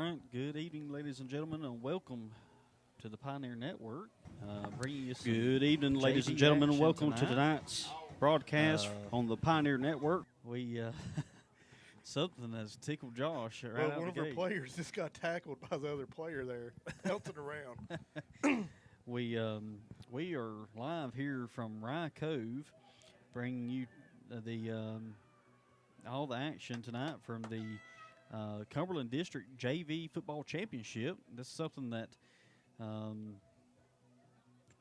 right. Good evening, ladies and gentlemen, and welcome to the Pioneer Network. Bringing you some Good evening, ladies and gentlemen, and welcome to tonight's broadcast on the Pioneer Network. We something has tickled Josh right Well, out one the of our gate. players just got tackled by the other player there, bouncing around. We are live here from Cove, bringing you all the action tonight from the Cumberland District JV Football Championship. This is something that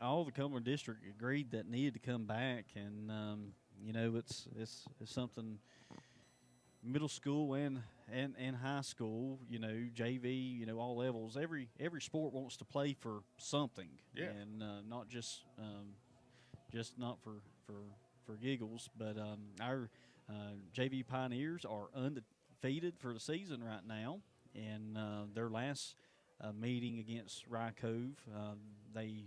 all the Cumberland District agreed that needed to come back, and it's something middle school and high school, JV, all levels. Every sport wants to play for something, and not just not for giggles. But our JV Pioneers are undefeated for the season right now, and their last meeting against Rye Cove, they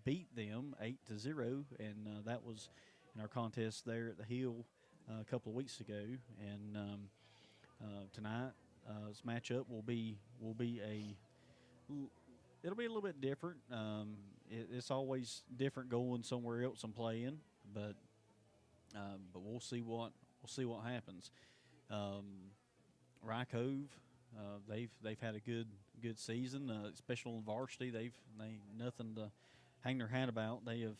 beat them 8-0, and that was in our contest there at the Hill a couple of weeks ago. And tonight, this matchup will be it'll be a little bit different. It's always different going somewhere else and playing, but we'll see what happens. Rye Cove, they've had a good season, especially on varsity. They nothing to hang their hat about. They've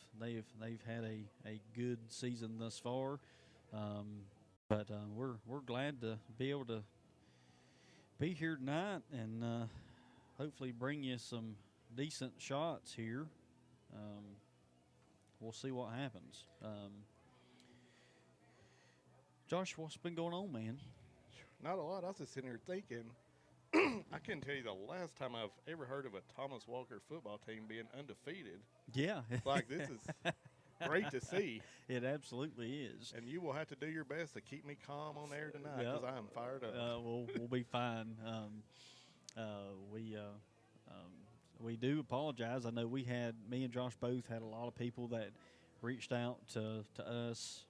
had a good season thus far, but we're glad to be able to be here tonight and hopefully bring you some decent shots here. We'll see what happens. Josh, what's been going on, man? Not a lot. I was just sitting here thinking, I couldn't tell you the last time I've ever heard of a Thomas Walker football team being undefeated. Yeah. Like, this is great to see. It absolutely is. And you will have to do your best to keep me calm on air tonight because I am fired up. We'll be fine. We do apologize. I know me and Josh both had a lot of people that reached out to us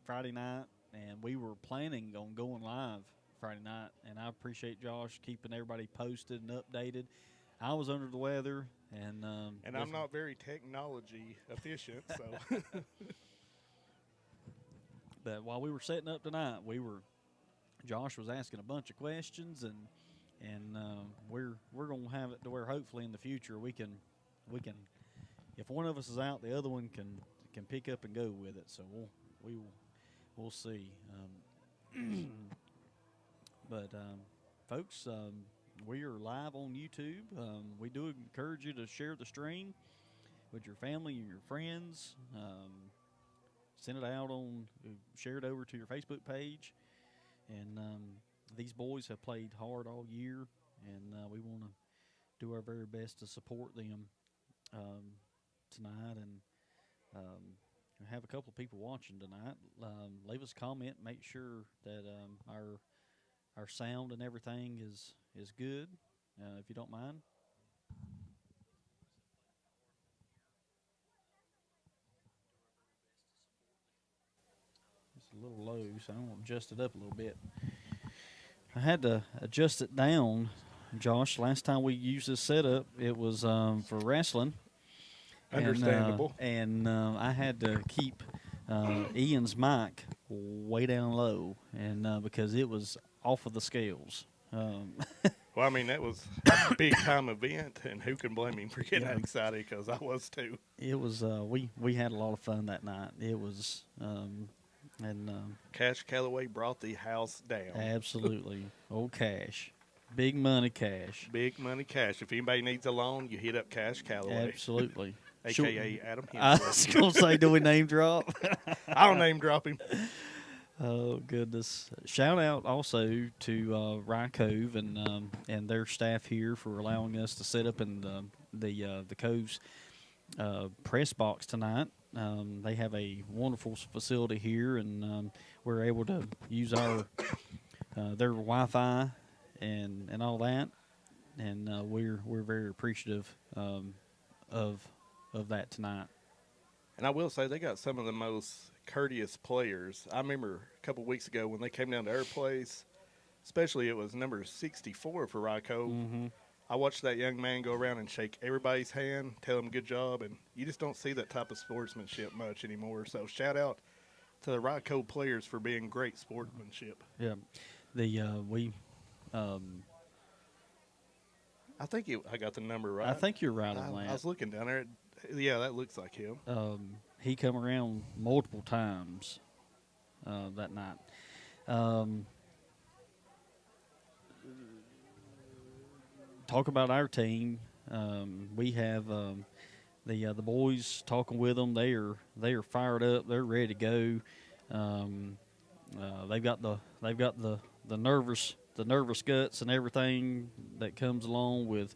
Friday night, and we were planning on going live Friday night, and I appreciate Josh keeping everybody posted and updated. I was under the weather, and I'm not very technology efficient, so. But while we were setting up tonight, Josh was asking a bunch of questions, and we're gonna have it to where hopefully in the future we can if one of us is out, the other one can pick up and go with it. So we'll see. But folks, we are live on YouTube. We do encourage you to share the stream with your family and your friends. Send it out share it over to your Facebook page. And these boys have played hard all year, and we want to do our very best to support them tonight. And have a couple of people watching tonight. Leave us a comment. Make sure that our sound and everything is good, if you don't mind. It's a little low, so I'm going to adjust it up a little bit. I had to adjust it down, Josh. Last time we used this setup, it was for wrestling. Understandable. And I had to keep Ian's mic way down low, and because it was off of the scales. Well, I mean, that was a big-time event, and who can blame him for getting excited, because I was too. It was we had a lot of fun that night. It was Cash Calloway brought the house down. Absolutely. Old Cash. Big money Cash. Big money Cash. If anybody needs a loan, you hit up Cash Calloway. Absolutely. A.K.A. Adam Hemsworth. I was going to say, do we name drop? I'll name drop him. Oh, goodness. Shout out also to Rye Cove and their staff here for allowing us to set up in the Cove's press box tonight. They have a wonderful facility here, and we're able to use their Wi-Fi and all that, and we're very appreciative of that tonight. And I will say they got some of the most courteous players. I remember a couple weeks ago when they came down to our place, especially it was number 64 for Rye Cove. Mm-hmm. I watched that young man go around and shake everybody's hand, tell them good job, and you just don't see that type of sportsmanship much anymore. So shout out to the Rye Cove players for being great sportsmanship. Yeah, I think I got the number right. I think you're right on that. I was looking down there. Yeah, that looks like him. He come around multiple times that night. Talk about our team. We have the boys talking with them. They are fired up. They're ready to go. They've got the nervous guts and everything that comes along with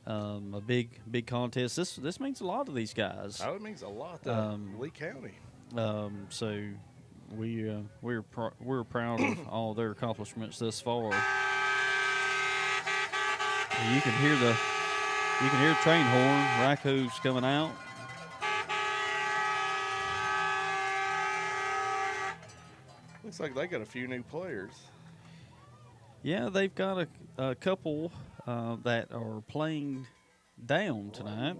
a big contest. This means a lot to these guys. Oh, it means a lot to Lee County. So we're proud of all their accomplishments thus far. You can hear the train horn. Rye Cove's coming out. Looks like they got a few new players. Yeah, they've got a couple that are playing down tonight.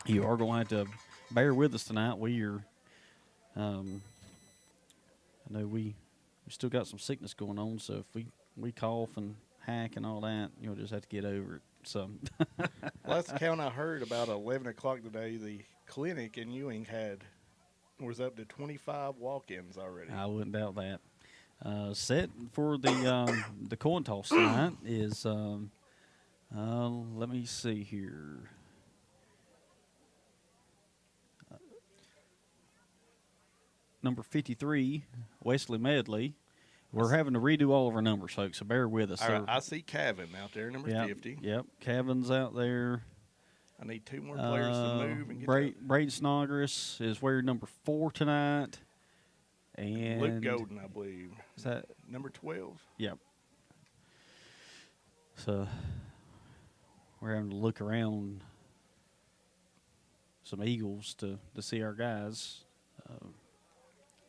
You are going to have to bear with us tonight. We are, I know we still got some sickness going on, so if we cough and hack and all that, you'll just have to get over it. So, last count I heard, about 11 o'clock today, the clinic in Ewing was up to 25 walk-ins already. I wouldn't doubt that. Set for the coin toss tonight is, let me see here. Number 53, Wesley Medley. We're having to redo all of our numbers, folks, so bear with us. All right, I see Cavan out there, number 50. Yep, Cavan's out there. I need two more players to move and get Braden Snodgrass is wearing number 4 tonight. And Luke Golden, I believe. Is that number 12? Yep. So we're having to look around some Eagles to see our guys.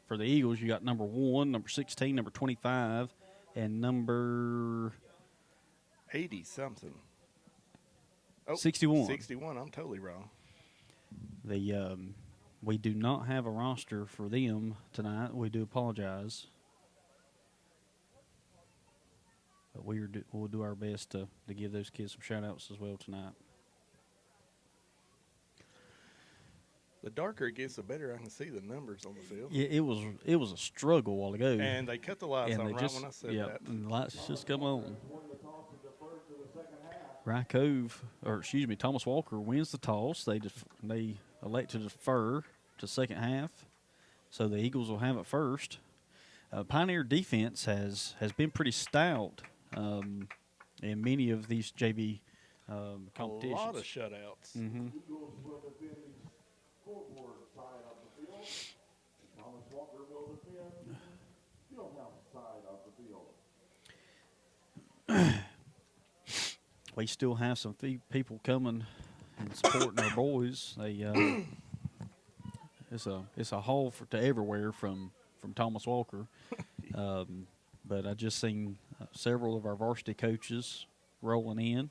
For the Eagles, you got number 1, number 16, number 25, and number 80-something. Oh, 61. 61. I'm totally wrong. We do not have a roster for them tonight. We do apologize, but we'll do our best to give those kids some shout-outs as well tonight. The darker it gets, the better I can see the numbers on the field. Yeah, it was a struggle a while ago. And they cut the lights on when I said that. And the lights just come on. Rye Cove, Thomas Walker wins the toss. They elect to defer to second half, so the Eagles will have it first. Pioneer defense has been pretty stout in many of these JV competitions. A lot of shutouts. Mm-hmm. We still have some people coming and supporting our boys. It's a haul to everywhere from Thomas Walker, but I just seen several of our varsity coaches rolling in.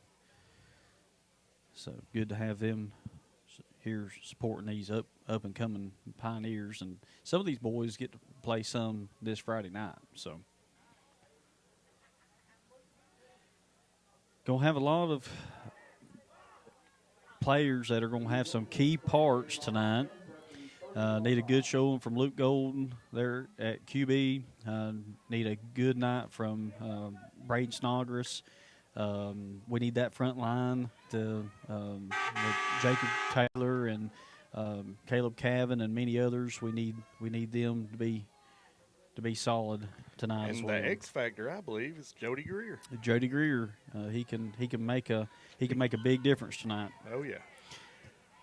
So good to have them here supporting these up and coming Pioneers, and some of these boys get to play some this Friday night. So gonna have a lot of players that are gonna have some key parts tonight. Need a good showing from Luke Golden there at QB. Need a good night from Braden Snodgrass. We need that front line with Jacob Taylor and Caleb Cavan and many others. We need them to be solid tonight and as well. And the X factor, I believe, is Jody Greer. Jody Greer, he can make a big difference tonight. Oh yeah.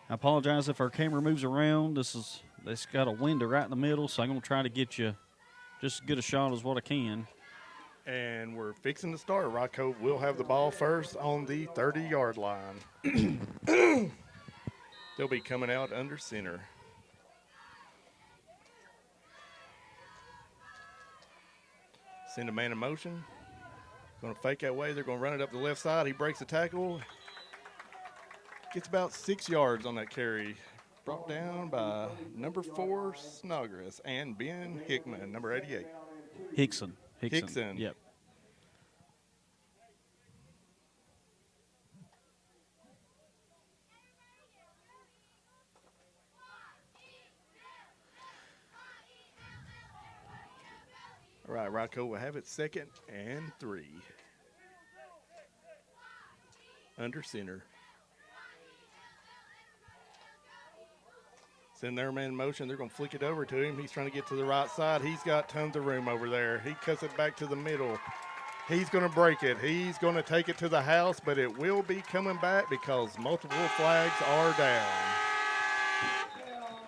I apologize if our camera moves around. It's got a window right in the middle, so I'm gonna try to get you just as good a shot as what I can. And we're fixing to start. Rock Cove will have the ball first on the 30-yard line. They'll be coming out under center. Send a man in motion. Going to fake that way. They're going to run it up the left side. He breaks the tackle. Gets about 6 yards on that carry. Brought down by number 4, Snodgrass, and Ben Hickman, number 88. Hickson. Hickson. Yep. All right, Rocco will have it 2nd and 3. Under center. Send their man in motion. They're going to flick it over to him. He's trying to get to the right side. He's got tons of room over there. He cuts it back to the middle. He's going to break it. He's going to take it to the house, but it will be coming back because multiple flags are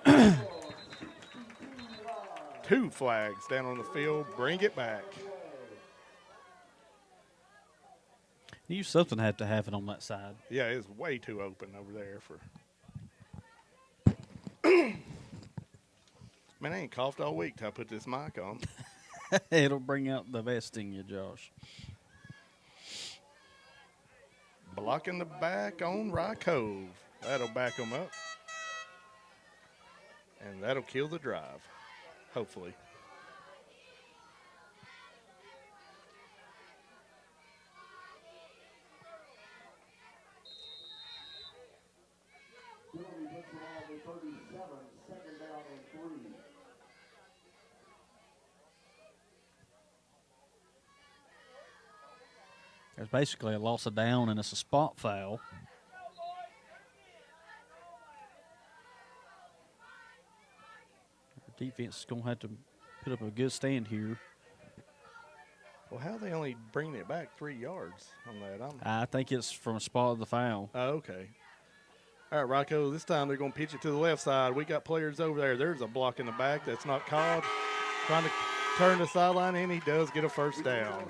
down. 2 flags down on the field. Bring it back. Something had to happen on that side. Yeah, it's way too open over there for. Man, I ain't coughed all week till I put this mic on. It'll bring out the best in you, Josh. Blocking the back on Rye Cove. That'll back them up. And that'll kill the drive, hopefully. There's basically a loss of down, and it's a spot foul. Our defense is going to have to put up a good stand here. Well, how are they only bringing it back 3 yards on that? I think it's from a spot of the foul. Oh, okay. All right, Rocco, this time they're going to pitch it to the left side. We got players over there. There's a block in the back that's not called. Trying to turn the sideline in. He does get a first down.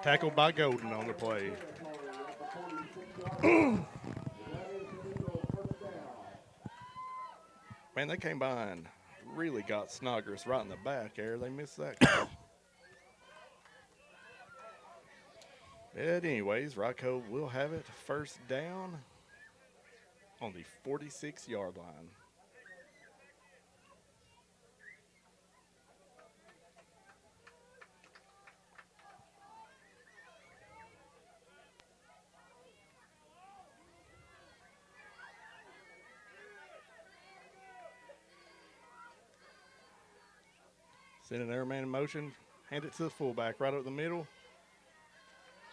Tackled by Golden on the play. Man, they came by and really got Snodgrass right in the back there. They missed that call. But anyways, Rocco will have it first down on the 46-yard line. Sending their man in motion. Hand it to the fullback right up the middle.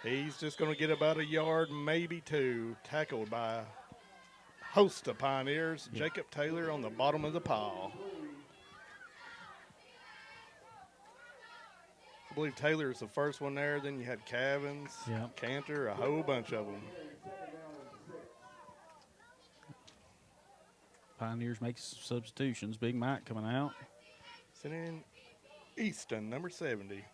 He's just going to get about a yard, maybe 2. Tackled by a host of Pioneers. Yeah. Jacob Taylor on the bottom of the pile. I believe Taylor is the first one there. Then you had Cavins, Cantor, a whole bunch of them. Pioneers make substitutions. Big Mike coming out. Sending in Easton, number 70.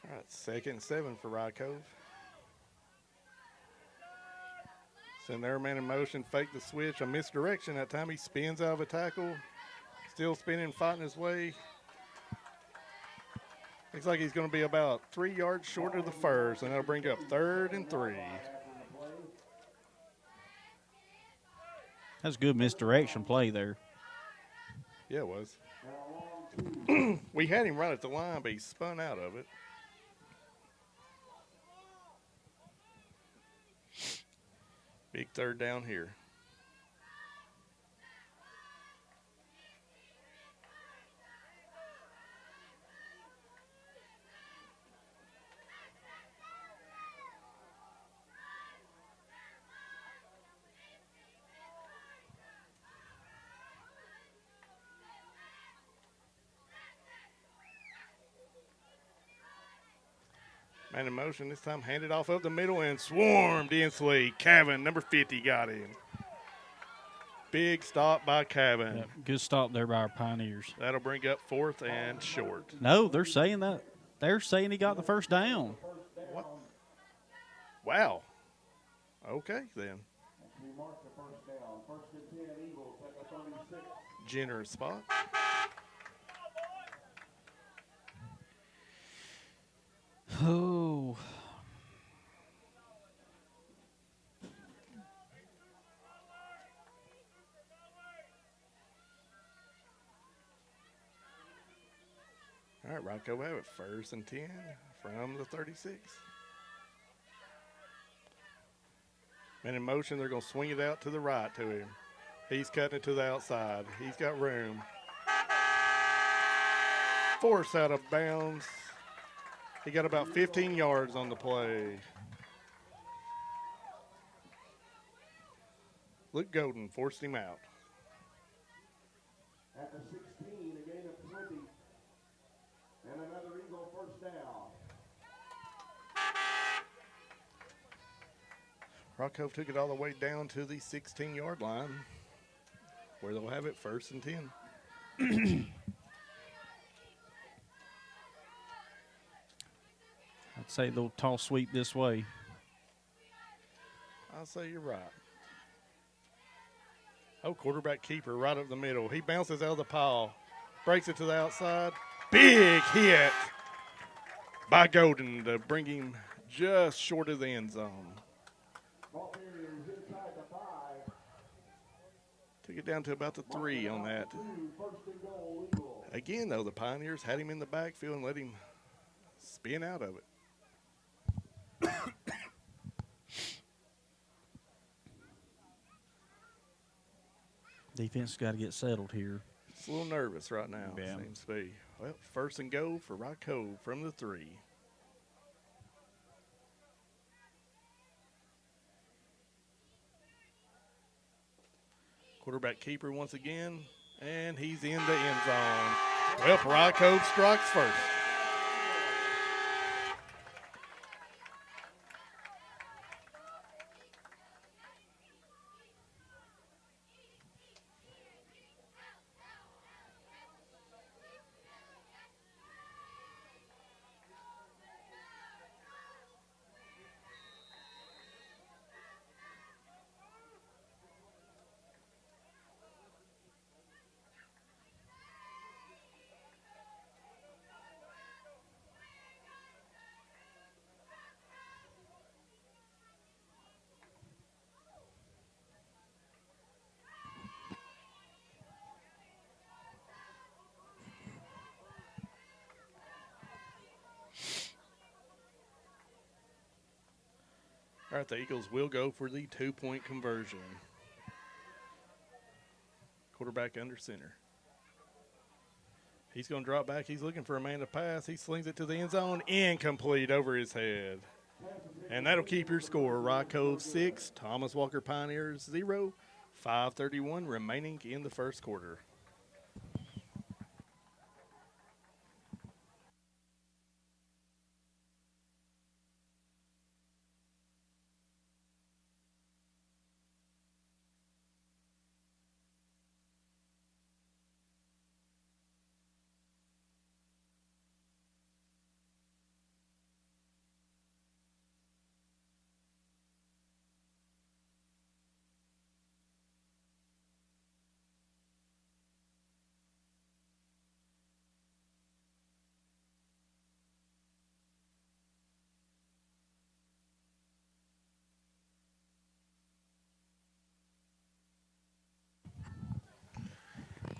All right, 2nd and 7 for Rye Cove. Send their man in motion, fake the switch, a misdirection. That time he spins out of a tackle. Still spinning, fighting his way. Looks like he's going to be about 3 yards short of the first, and that'll bring up 3rd and 3. That's good misdirection play there. Yeah, it was. We had him right at the line, but he spun out of it. Big 3rd down here. Man in motion this time, handed off up the middle and swarmed instantly. Cavan, number 50, got him. Big stop by Cavan. Yep, good stop there by our Pioneers. That'll bring up 4th and short. No, they're saying that. They're saying he got the first down. What? Wow. Okay, then. Generous spot. Oh. All right, Rocco have it 1st and 10 from the 36. Man in motion, they're going to swing it out to the right to him. He's cutting it to the outside. He's got room. Force out of bounds. He got about 15 yards on the play. Luke Golden forced him out. At the 16, a gain of 20. And another Eagle first down. Rock Cove took it all the way down to the 16-yard line, where they'll have it 1st and 10. I'd say they'll toss sweep this way. I'll say you're right. Oh, quarterback keeper right up the middle. He bounces out of the pile, breaks it to the outside. Big hit by Golden to bring him just short of the end zone. Took it down to about the 3 on that. Again, though, the Pioneers had him in the backfield and let him spin out of it. Defense got to get settled here. It's a little nervous right now, seems to be. Well, 1st and goal for Rock Cove from the 3. Quarterback keeper once again, and he's in the end zone. Well, Rock Cove strikes first. All right, the Eagles will go for the 2-point conversion. Quarterback under center. He's going to drop back. He's looking for a man to pass. He slings it to the end zone. Incomplete over his head. And that'll keep your score. Rock Cove 6, Thomas Walker Pioneers 0. 5:31 remaining in the first quarter.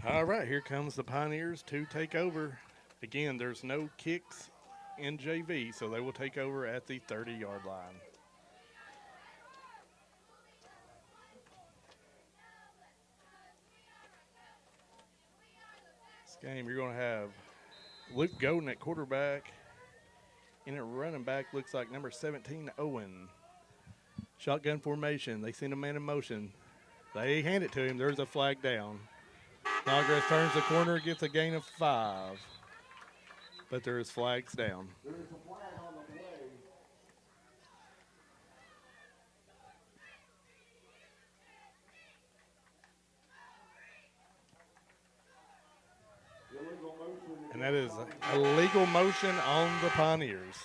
All right, here comes the Pioneers to take over. Again, there's no kicks in JV, so they will take over at the 30-yard line. This game, you're going to have Luke Golden at quarterback. And at running back looks like number 17, Owen. Shotgun formation. They send a man in motion. They hand it to him. There's a flag down. Snodgrass turns the corner, gets a gain of 5. But there is flags down. There is a flag on the play. And that is a legal motion on the Pioneers.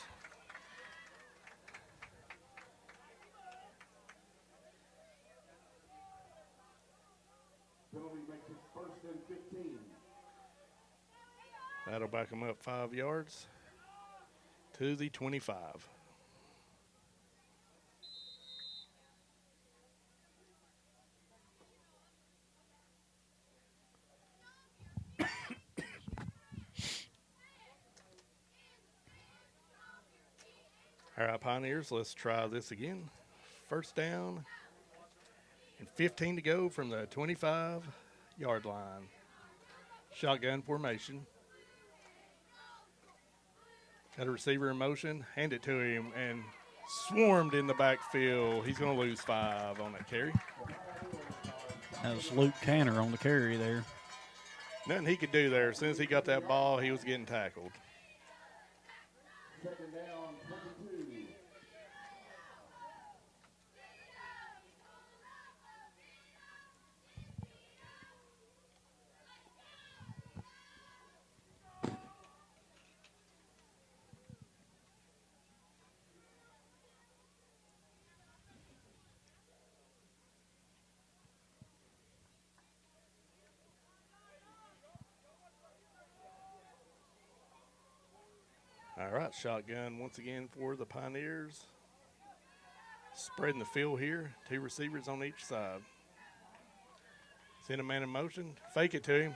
Penalty makes it 1st and 15. That'll back them up 5 yards to the 25. All right, Pioneers, let's try this again. 1st down and 15 to go from the 25-yard line. Shotgun formation. Got a receiver in motion. Hand it to him and swarmed in the backfield. He's going to lose 5 on that carry. That was Luke Canner on the carry there. Nothing he could do there. As soon as he got that ball, he was getting tackled. 2nd down, 22. All right, shotgun once again for the Pioneers. Spreading the field here. 2 receivers on each side. Send a man in motion. Fake it to him.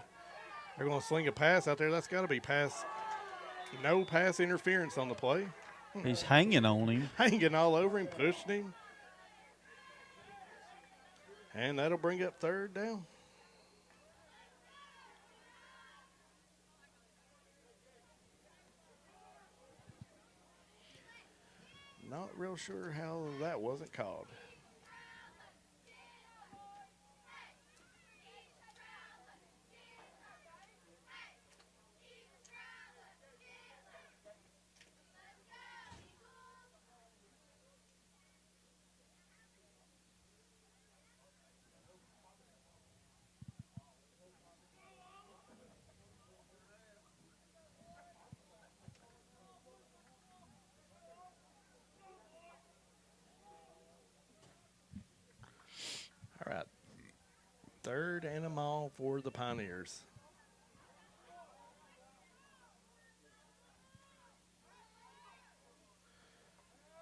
They're going to sling a pass out there. That's got to be pass. No pass interference on the play. He's hanging on him. Hanging all over him, pushing him. And that'll bring up 3rd down. Not real sure how that wasn't called. All right. 3rd and a mile for the Pioneers.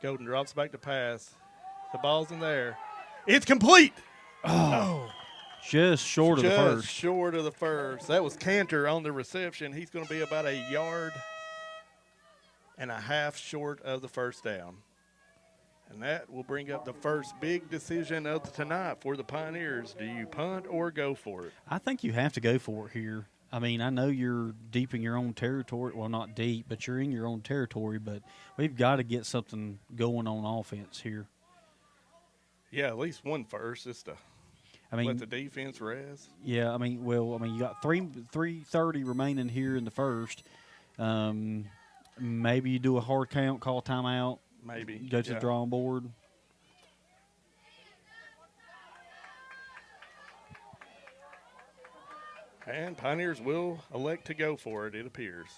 Golden drops back to pass. The ball's in there. It's complete. Oh, just short of the Just first. short of the first. That was Cantor on the reception. He's going to be about 1.5 yards short of the 1st down. And that will bring up the first big decision of tonight for the Pioneers. Do you punt or go for it? I think you have to go for it here. I mean, I know you're deep in your own territory. Well, not deep, but you're in your own territory. But we've got to get something going on offense here. Yeah, at least one first, just to let the defense rest. Yeah, you got 3:30 remaining here in the first. Maybe you do a hard count, call timeout. Maybe. Go to the drawing board. And Pioneers will elect to go for it, it appears.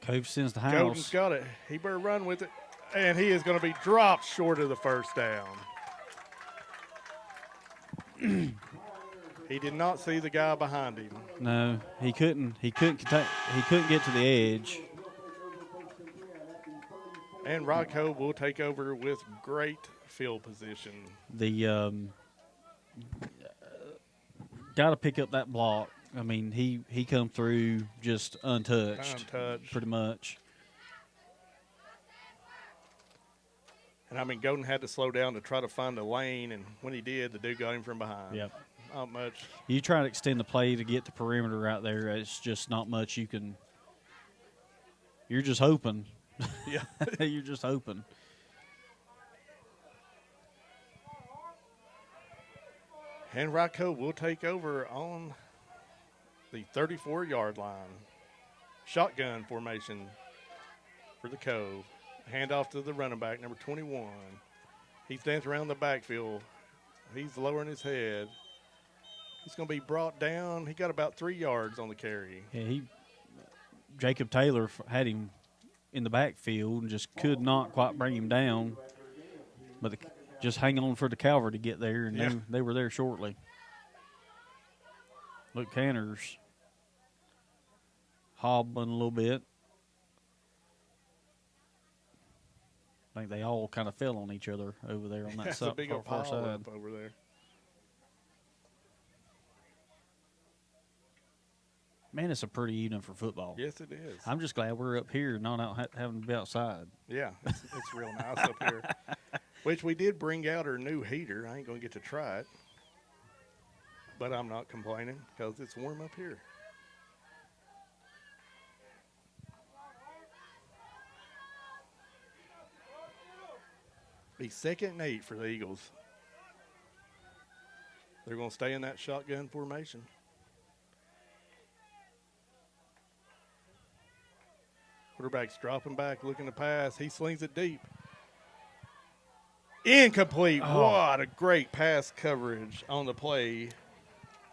Cove sends the house. Golden's got it. He better run with it. And he is going to be dropped short of the 1st down. He did not see the guy behind him. No, he couldn't. He couldn't get to the edge. And Rod Cove will take over with great field position. The got to pick up that block. I mean, he come through just untouched, pretty much. And, Golden had to slow down to try to find a lane, and when he did, the dude got him from behind. Yep. Not much. You try to extend the play to get the perimeter out there. It's just not much you can. You're just hoping. Yeah. You're just hoping. And Rocco will take over on the 34-yard line. Shotgun formation for the Cove. Handoff to the running back, number 21. He stands around the backfield. He's lowering his head. He's going to be brought down. He got about 3 yards on the carry. Yeah, Jacob Taylor had him in the backfield and just could not quite bring him down. But just hang on for the Calvary to get there, and they were there shortly. Luke Canner's hobbling a little bit. I think they all kind of fell on each other over there on that That's a big old far pile side. up over there. Man, it's a pretty evening for football. Yes, it is. I'm just glad we're up here, not out having to be outside. Yeah, it's real nice up here. Which we did bring out our new heater. I ain't going to get to try it. But I'm not complaining because it's warm up here. Be 2nd and 8 for the Eagles. They're going to stay in that shotgun formation. Quarterback's dropping back, looking to pass. He slings it deep. Incomplete. Oh. What a great pass coverage on the play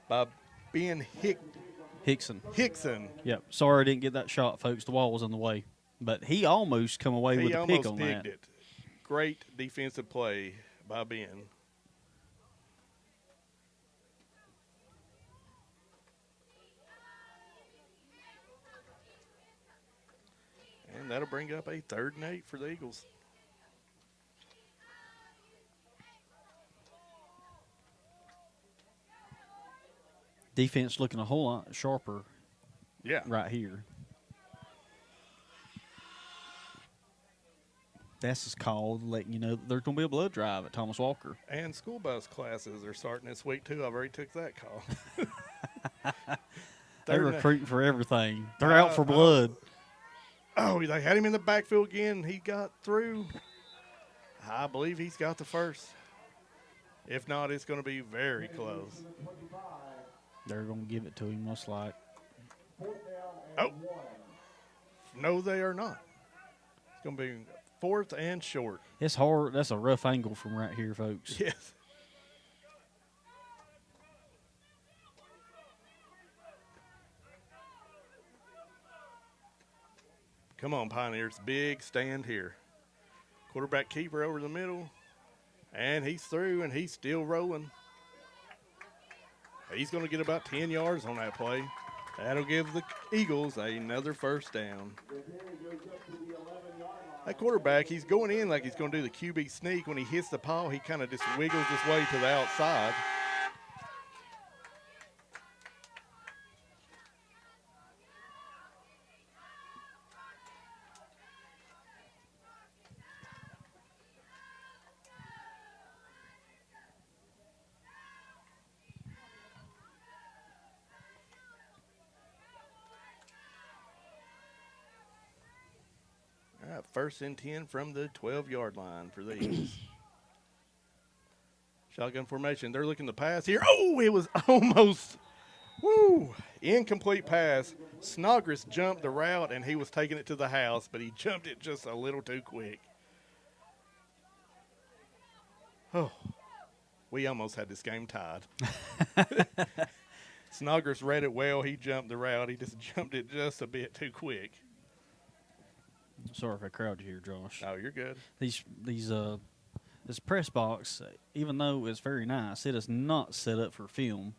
by Ben Hickson. Hickson. Yep. Sorry I didn't get that shot, folks. The wall was in the way. But he almost come away with a pick on that. He almost picked it. Great defensive play by Ben. And that'll bring up a 3rd and 8 for the Eagles. Defense looking a whole lot sharper right here. That's just called letting you know that there's going to be a blood drive at Thomas Walker. And school bus classes are starting this week, too. I've already took that call. They're recruiting for everything. They're out for blood. They had him in the backfield again. He got through. I believe he's got the first. If not, it's going to be very close. They're going to give it to him, most like. Oh. No, they are not. It's going to be 4th and short. It's hard. That's a rough angle from right here, folks. Yes. Come on, Pioneers. Big stand here. Quarterback keeper over the middle. And he's through, and he's still rolling. He's going to get about 10 yards on that play. That'll give the Eagles another first down. That quarterback, he's going in like he's going to do the QB sneak. When he hits the paw, he kind of just wiggles his way to the outside. All right, 1st and 10 from the 12-yard line for the Eagles. Shotgun formation. They're looking to pass here. Oh, it was almost, incomplete pass. Snodgrass jumped the route, and he was taking it to the house, but he jumped it just a little too quick. Oh, we almost had this game tied. Snodgrass read it well. He jumped the route. He just jumped it just a bit too quick. Sorry if I crowded you here, Josh. Oh, you're good. This press box, even though it's very nice, it is not set up for film.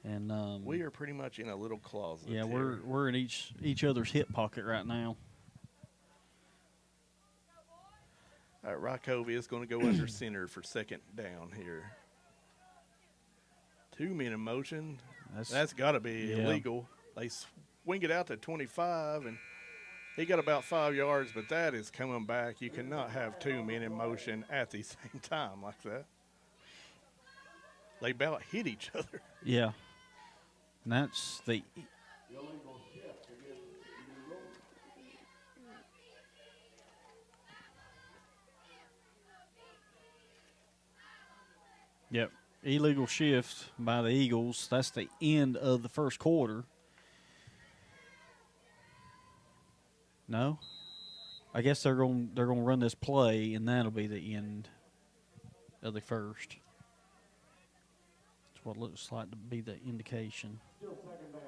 And we are pretty much in a little closet. Yeah, here. we're in each other's hip pocket right now. All right, Cove is going to go under center for 2nd down here. 2 men in motion. That's got to be illegal. They swing it out to 25, and he got about 5 yards, but that is coming back. You cannot have 2 men in motion at the same time like that. They about hit each other. Yeah. And that's the Yep. Illegal shift by the Eagles. That's the end of the first quarter. No? I guess they're going to run this play, and that'll be the end of the first. what looks like to be the indication. Still second down.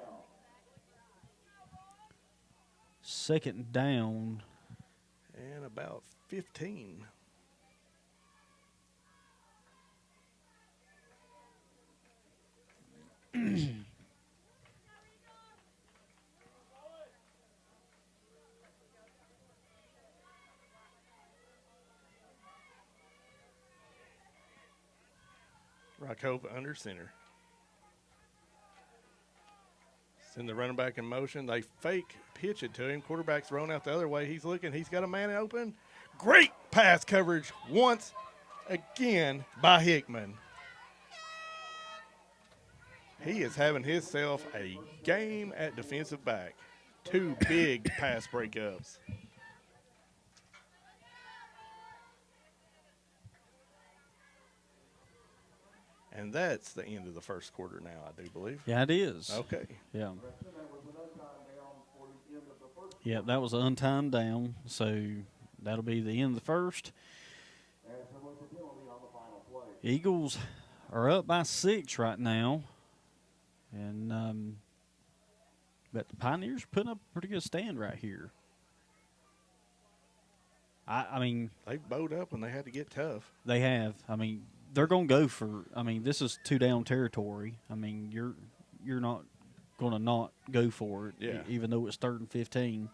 Second down. And about 15. Cove under center. Send the running back in motion. They fake pitch it to him. Quarterback's thrown out the other way. He's looking. He's got a man open. Great pass coverage once again by Hickman. He is having himself a game at defensive back. 2 big pass breakups. And that's the end of the first quarter now, I do believe. Yeah, it is. Okay. Yeah. Yeah, that was an untimed down, so that'll be the end of the first. Eagles are up by 6 right now, and but the Pioneers are putting up a pretty good stand right here. I mean, they bowed up when they had to get tough. They have. I mean, they're going to go for. I mean, this is 2-down territory. I mean, you're not going to not go for it. Yeah. Even though it's 3rd and 15,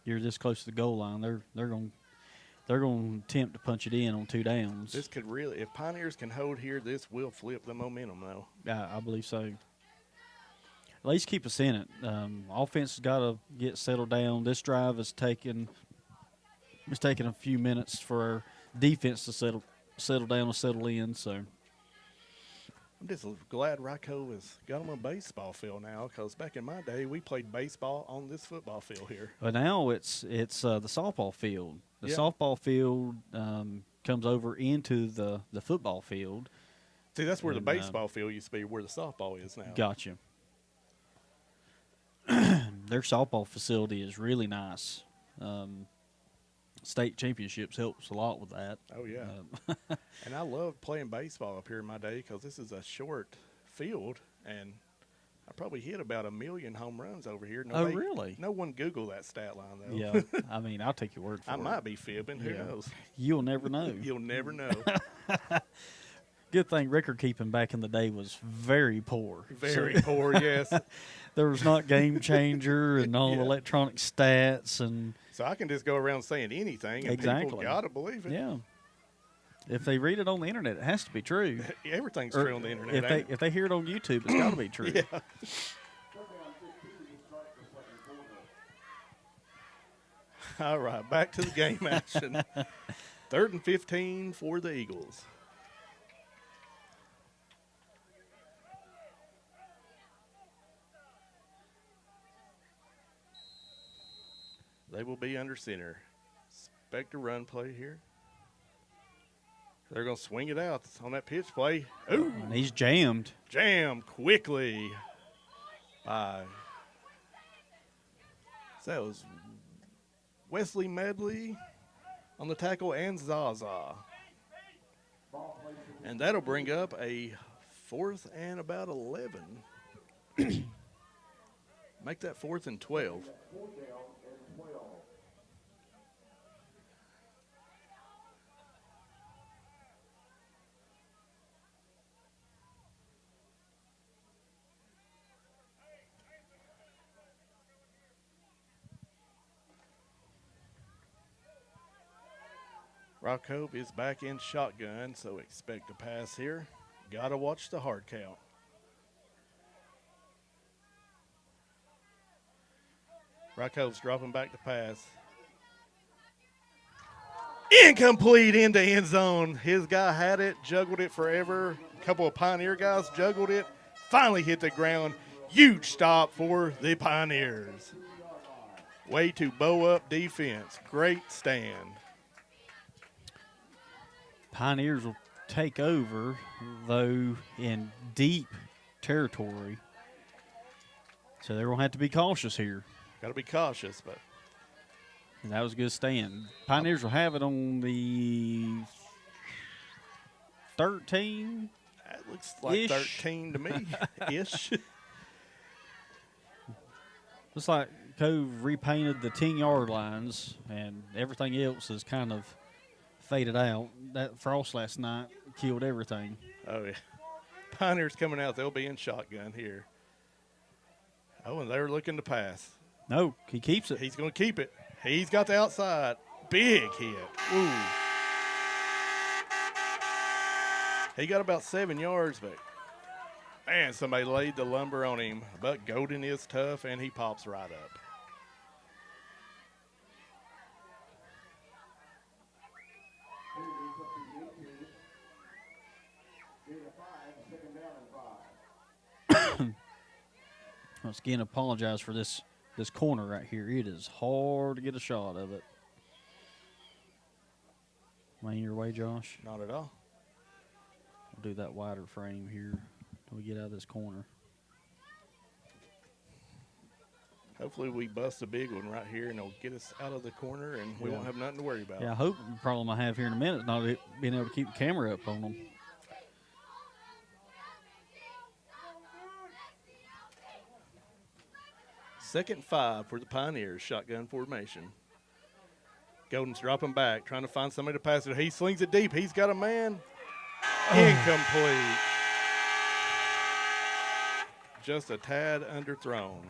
you're this close to the goal line. They're going to attempt to punch it in on 2 downs. This could really, if Pioneers can hold here, this will flip the momentum, though. Yeah, I believe so. At least keep us in it. Offense has got to get settled down. This drive is taking a few minutes for our defense to settle down and settle in. So I'm just glad Ryco has got them a baseball field now, because back in my day we played baseball on this football field here. But now it's the softball field. The softball field comes over into the football field. See, that's where the baseball field used to be, where the softball is now. Gotcha. Their softball facility is really nice. State championships helps a lot with that. Oh, yeah. And I loved playing baseball up here in my day, because this is a short field, and I probably hit about 1 million home runs over here. Really? No one Google that stat line, though. Yeah. I mean, I'll take your word for it. I might be fibbing. Who knows? You'll never know. You'll never know. Good thing record keeping back in the day was very poor. Very poor, yes. There was not Game Changer and all electronic stats. And so I can just go around saying anything, and people got to believe it. Yeah. If they read it on the internet, it has to be true. Everything's true on the internet. If they hear it on YouTube, it's got to be true. Yeah. All right, back to the game action. 3rd and 15 for the Eagles. They will be under center. Expect a run play here. They're going to swing it out on that pitch play. Ooh. And he's jammed. Jammed quickly by, so that was Wesley Medley on the tackle and Zaza. And that'll bring up a 4th and about 11. Make that 4th and 12. Cove is back in shotgun, so expect a pass here. Got to watch the hard count. Cove's dropping back to pass. Incomplete into end zone. His guy had it, juggled it forever. A couple of Pioneer guys juggled it. Finally hit the ground. Huge stop for the Pioneers. Way to bow up defense. Great stand. Pioneers will take over, though, in deep territory. So they're going to have to be cautious here. Got to be cautious, but. And that was a good stand. Pioneers will have it on the 13. That looks like Ish. 13 to me, ish. Looks like Cove repainted the 10-yard lines, and everything else is kind of faded out. That frost last night killed everything. Oh, yeah. Pioneers coming out. They'll be in shotgun here. Oh, and they're looking to pass. No, he keeps it. He's going to keep it. He's got the outside. Big hit. Ooh. He got about 7 yards, but, man, somebody laid the lumber on him. But Golden is tough, and he pops right up. Once again, apologize for this corner right here. It is hard to get a shot of it. Lane your way, Josh. Not at all. We'll do that wider frame here till we get out of this corner. Hopefully we bust a big one right here, and it'll get us out of the corner, and we Yeah. won't have nothing to worry about. Yeah, I hope the problem I have here in a minute is not being able to keep the camera up on them. Second and 5 for the Pioneers, shotgun formation. Golden's dropping back, trying to find somebody to pass it. He slings it deep. He's got a man. Incomplete. Just a tad underthrown.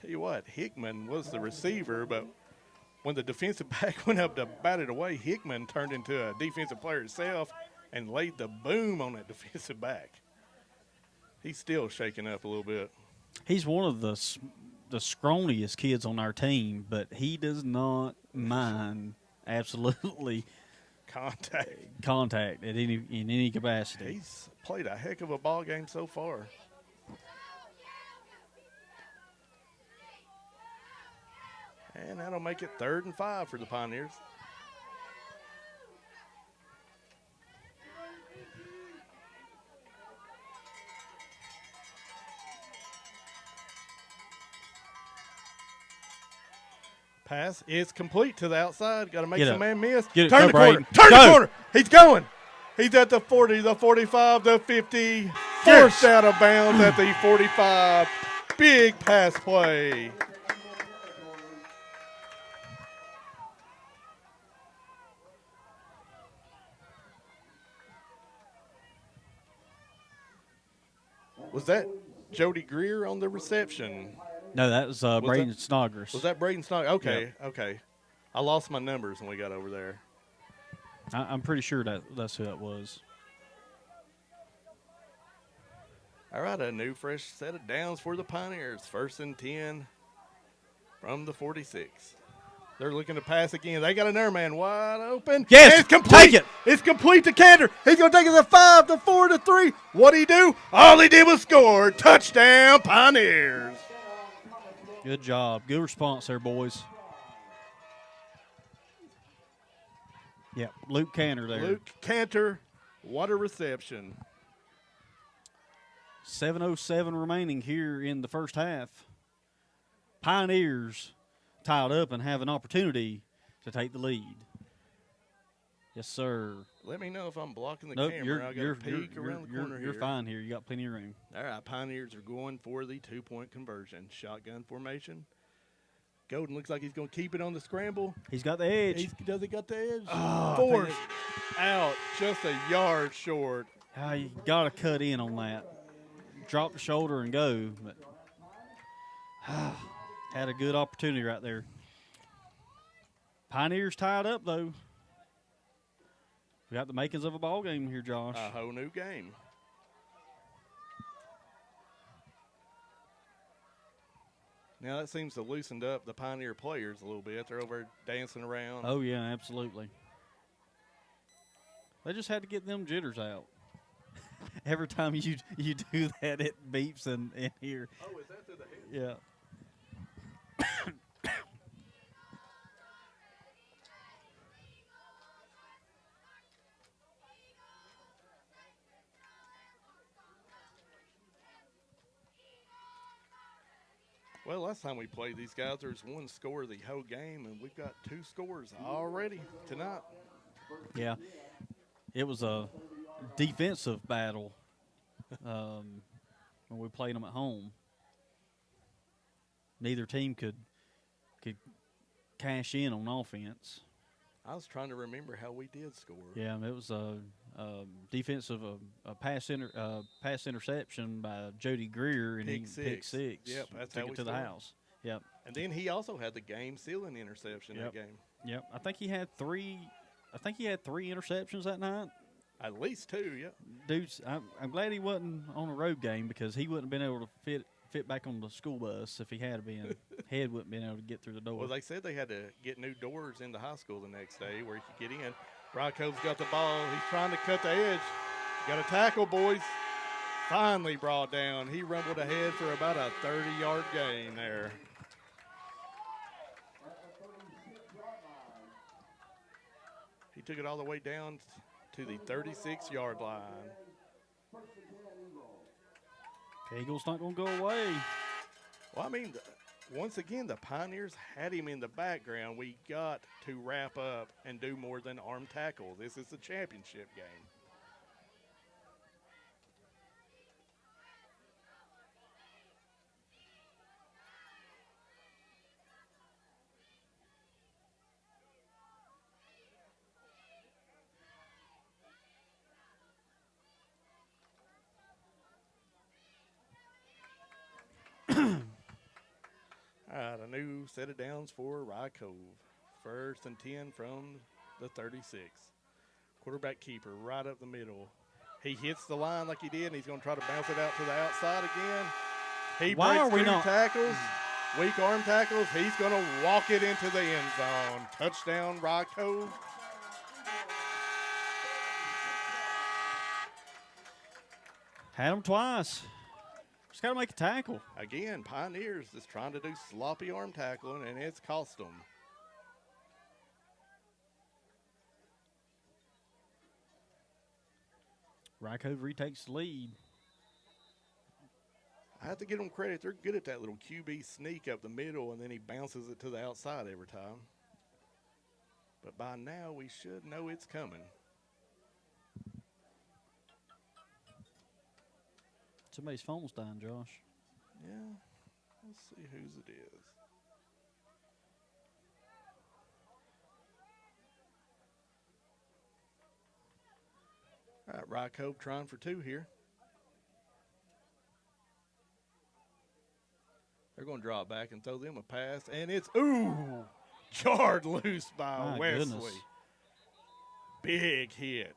Tell you what, Hickman was the receiver, but when the defensive back went up to bat it away, Hickman turned into a defensive player himself and laid the boom on that defensive back. He's still shaking up a little bit. He's one of the scrawniest kids on our team, but he does not mind absolutely contact at in any capacity. He's played a heck of a ball game so far. And that'll make it 3rd and 5 for the Pioneers. Pass is complete to the outside. Got to make some man miss. Get it. Turn Go, the corner. Braden. Turn Go. the corner. He's going. He's at the 40, the 45, the 50. Forced out of bounds at the 45. Big pass play. Was that Jody Greer on the reception? No, that was Braden Snodgrass. Was that Braden Snodgrass? Okay, okay. I lost my numbers when we got over there. I'm pretty sure that's who that was. All right, a new fresh set of downs for the Pioneers. 1st and 10 from the 46. They're looking to pass again. They got another man wide open. Yes, it's complete. take it. It's complete to Cantor. He's going to take it to 5, to 4, to 3. What'd he do? All he did was score. Touchdown, Pioneers. Good job. Good response there, boys. Yep, Luke Cantor there. Luke Cantor, what a reception. 7:07 remaining here in the first half. Pioneers tied up and have an opportunity to take the lead. Yes, sir. Let me know if I'm blocking the Nope, camera. I got to peek around the corner here. You're fine here. You got plenty of room. All right, Pioneers are going for the 2-point conversion. Shotgun formation. Golden looks like he's going to keep it on the scramble. He's got the edge. Does he got the edge? Oh, Forced out, just a yard short. You got to cut in on that. Drop the shoulder and go. But had a good opportunity right there. Pioneers tied up, though. We got the makings of a ball game here, Josh. A whole new game. Now that seems to loosened up the Pioneer players a little bit. They're over dancing around. Oh, yeah, absolutely. They just had to get them jitters out. Every time you do that, it beeps in here. Oh, is that to the head? Yeah. Well, last time we played these guys, there was one score the whole game, and we've got 2 scores already tonight. Yeah, it was a defensive battle when we played them at home. Neither team could cash in on offense. I was trying to remember how we did score. Yeah, it was a defensive pass interception by Jody Greer and Pick pick six. Yep, that's took how we it to the scored. house. Yep. And then he also had the game-sealing interception that game. Yep. I think he had three interceptions that night. At least two, yeah. Dudes, I'm glad he wasn't on a road game because he wouldn't have been able to fit back on the school bus if he had been. Head wouldn't have been able to get through the door. Well, they said they had to get new doors into high school the next day where he could get in. Cove's got the ball. He's trying to cut the edge. Got a tackle, boys. Finally brought down. He rumbled ahead for about a 30-yard gain there. He took it all the way down to the 36-yard line. Eagles not going to go away. Well, I mean, once again, the Pioneers had him in the background. We got to wrap up and do more than arm tackle. This is a championship game. All right, a new set of downs for Cove. 1st and 10 from the 36. Quarterback keeper right up the middle. He hits the line like he did, and he's going to try to bounce it out to the outside again. He breaks two tackles, weak arm tackles. He's going to walk it into the end zone. Touchdown, Cove. Had him twice. Just got to make a tackle. Again, Pioneers is trying to do sloppy arm tackling, and it's cost them. Cove retakes the lead. I have to give them credit. They're good at that little QB sneak up the middle, and then he bounces it to the outside every time. But by now, we should know it's coming. Somebody's phone's dying, Josh. Yeah, let's see whose it is. All right, Cove trying for two here. They're going to draw it back and throw them a pass, and it's, jarred loose by My Wesley. goodness. Big hit.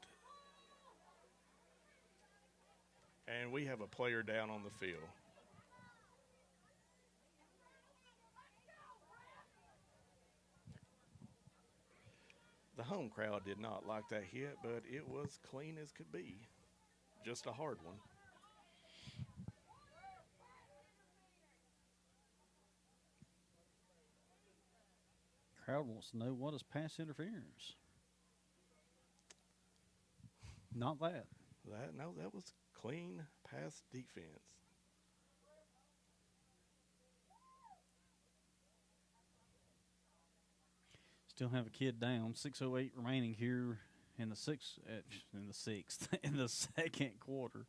And we have a player down on the field. The home crowd did not like that hit, but it was clean as could be. Just a hard one. Crowd wants to know what is pass interference. Not that. That was clean pass defense. Still have a kid down. 6:08 remaining here in the sixth. In the second quarter.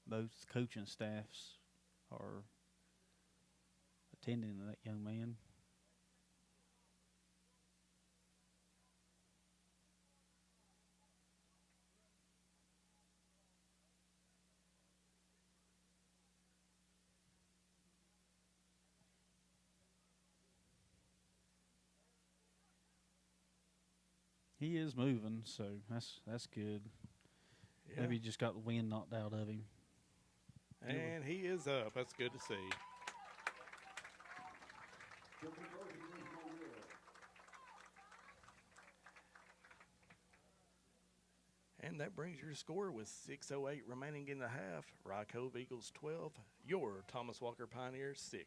Both coaching staffs are attending that young man. He is moving, so that's good. Yeah. Maybe he just got the wind knocked out of him. And he is up. That's good to see. And that brings your score with 6:08 remaining in the half. Cove Eagles 12, your Thomas Walker Pioneers 6.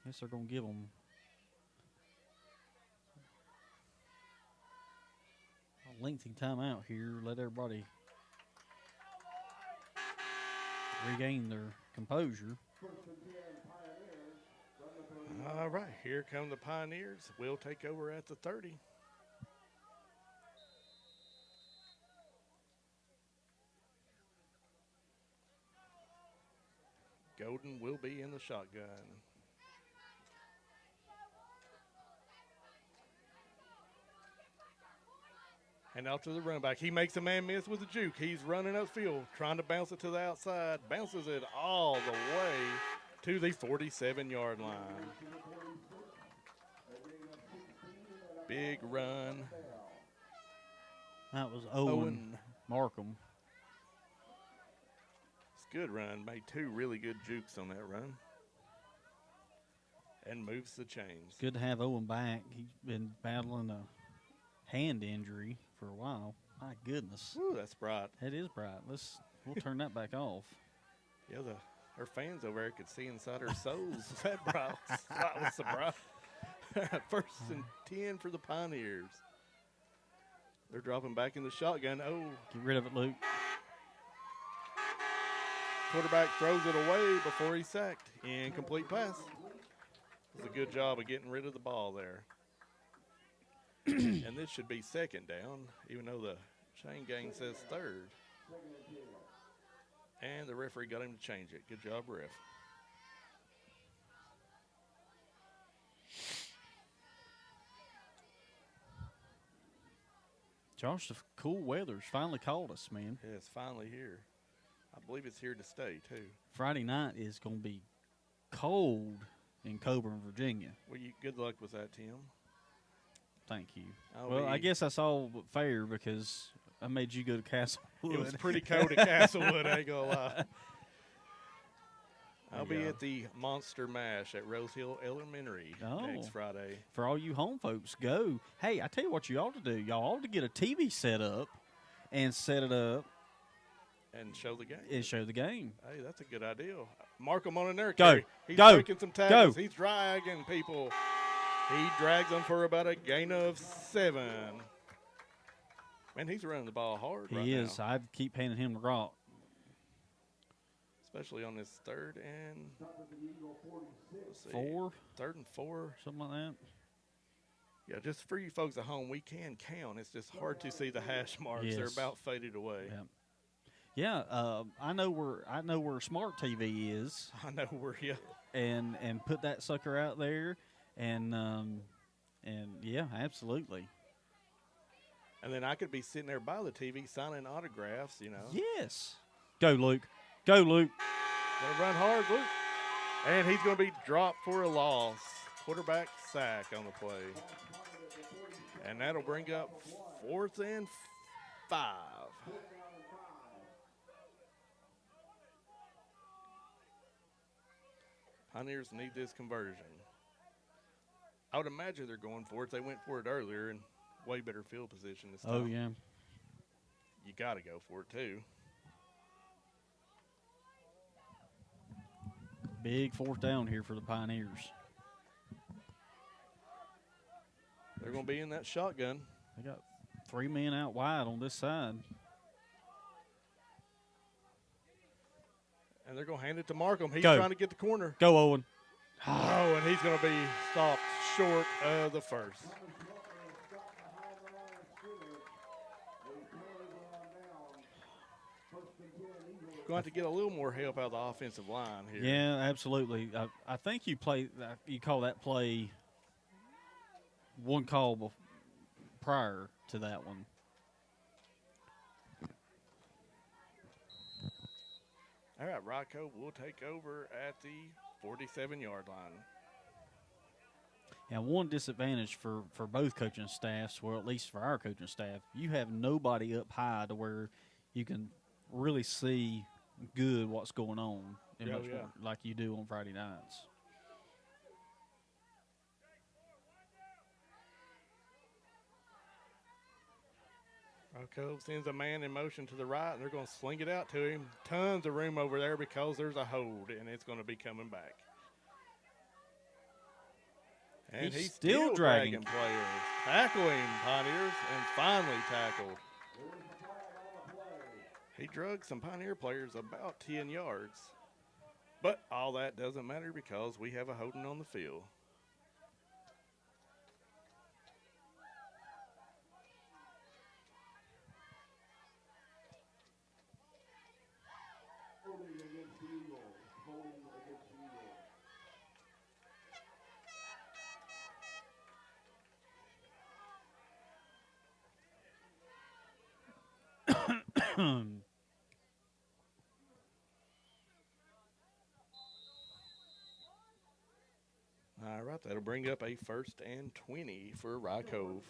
Guess they're going to give them a lengthy timeout here. Let everybody regain their composure. All right, here come the Pioneers. We'll take over at the 30. Golden will be in the shotgun. And out to the run back. He makes a man miss with a juke. He's running upfield, trying to bounce it to the outside. Bounces it all the way to the 47-yard line. Big run. That was Owen Markham. It's a good run. Made 2 really good jukes on that run. And moves the chains. Good to have Owen back. He's been battling a hand injury for a while. My goodness. Ooh, that's bright. It is bright. We'll turn that back off. Yeah, her fans over there could see inside her souls. That bright. That was so bright. First and 10 for the Pioneers. They're dropping back in the shotgun. Oh. Get rid of it, Luke. Quarterback throws it away before he's sacked. Incomplete pass. It's a good job of getting rid of the ball there. And this should be second down, even though the chain gang says third. And the referee got him to change it. Good job, ref. Josh, the cool weather's finally called us, man. Yeah, it's finally here. I believe it's here to stay, too. Friday night is going to be cold in Coburn, Virginia. Well, good luck with that, Tim. Thank you. Well, I guess that's all but fair because I made you go to Castlewood. It was pretty cold at Castlewood, I ain't gonna lie. I'll be at the Monster Mash at Rose Hill Elementary next Friday. For all you home folks, go. Hey, I tell you what you ought to do. Y'all ought to get a TV set up and set it up. And show the game. And show the game. Hey, that's a good idea. Mark him on an air Go. carry. He's Go. breaking some tackles. Go. He's dragging people. He drags them for about a gain of 7. Man, he's running the ball hard right now. He is. I keep handing him the rock. Especially on this third and let's see, 4. 3rd and 4. Something like that. Yeah, just for you folks at home, we can count. It's just hard to see the hash marks. Yes. They're about faded away. Yeah. I know where Smart TV is. I know where you. And put that sucker out there, and yeah, absolutely. And then I could be sitting there by the TV signing autographs, you know. Yes. Go, Luke. Go, Luke. Gonna run hard, Luke. And he's gonna be dropped for a loss. Quarterback sack on the play. And that'll bring up 4th and 5. Pioneers need this conversion. I would imagine they're going for it. They went for it earlier and way better field position this time. Oh, yeah. You got to go for it, too. Big 4th down here for the Pioneers. They're going to be in that shotgun. They got 3 men out wide on this side. And they're going to hand it to Markham. He's Go. trying to get the corner. Go, Owen. Oh, and he's going to be stopped short of the first. Going to have to get a little more help out of the offensive line here. Yeah, absolutely. I think you call that play one call prior to that one. All right, Rocco will take over at the 47-yard line. And one disadvantage for both coaching staffs, well, at least for our coaching staff, you have nobody up high to where you can really see good what's going on like you do on Friday nights. Cove sends a man in motion to the right, and they're going to sling it out to him. Tons of room over there because there's a hold, and it's going to be coming back. And he's still dragging players. Tackling Pioneers, and finally tackled. He drug some Pioneer players about 10 yards. But all that doesn't matter because we have a holding on the field. All right, that'll bring up a 1st and 20 for Rye Cove.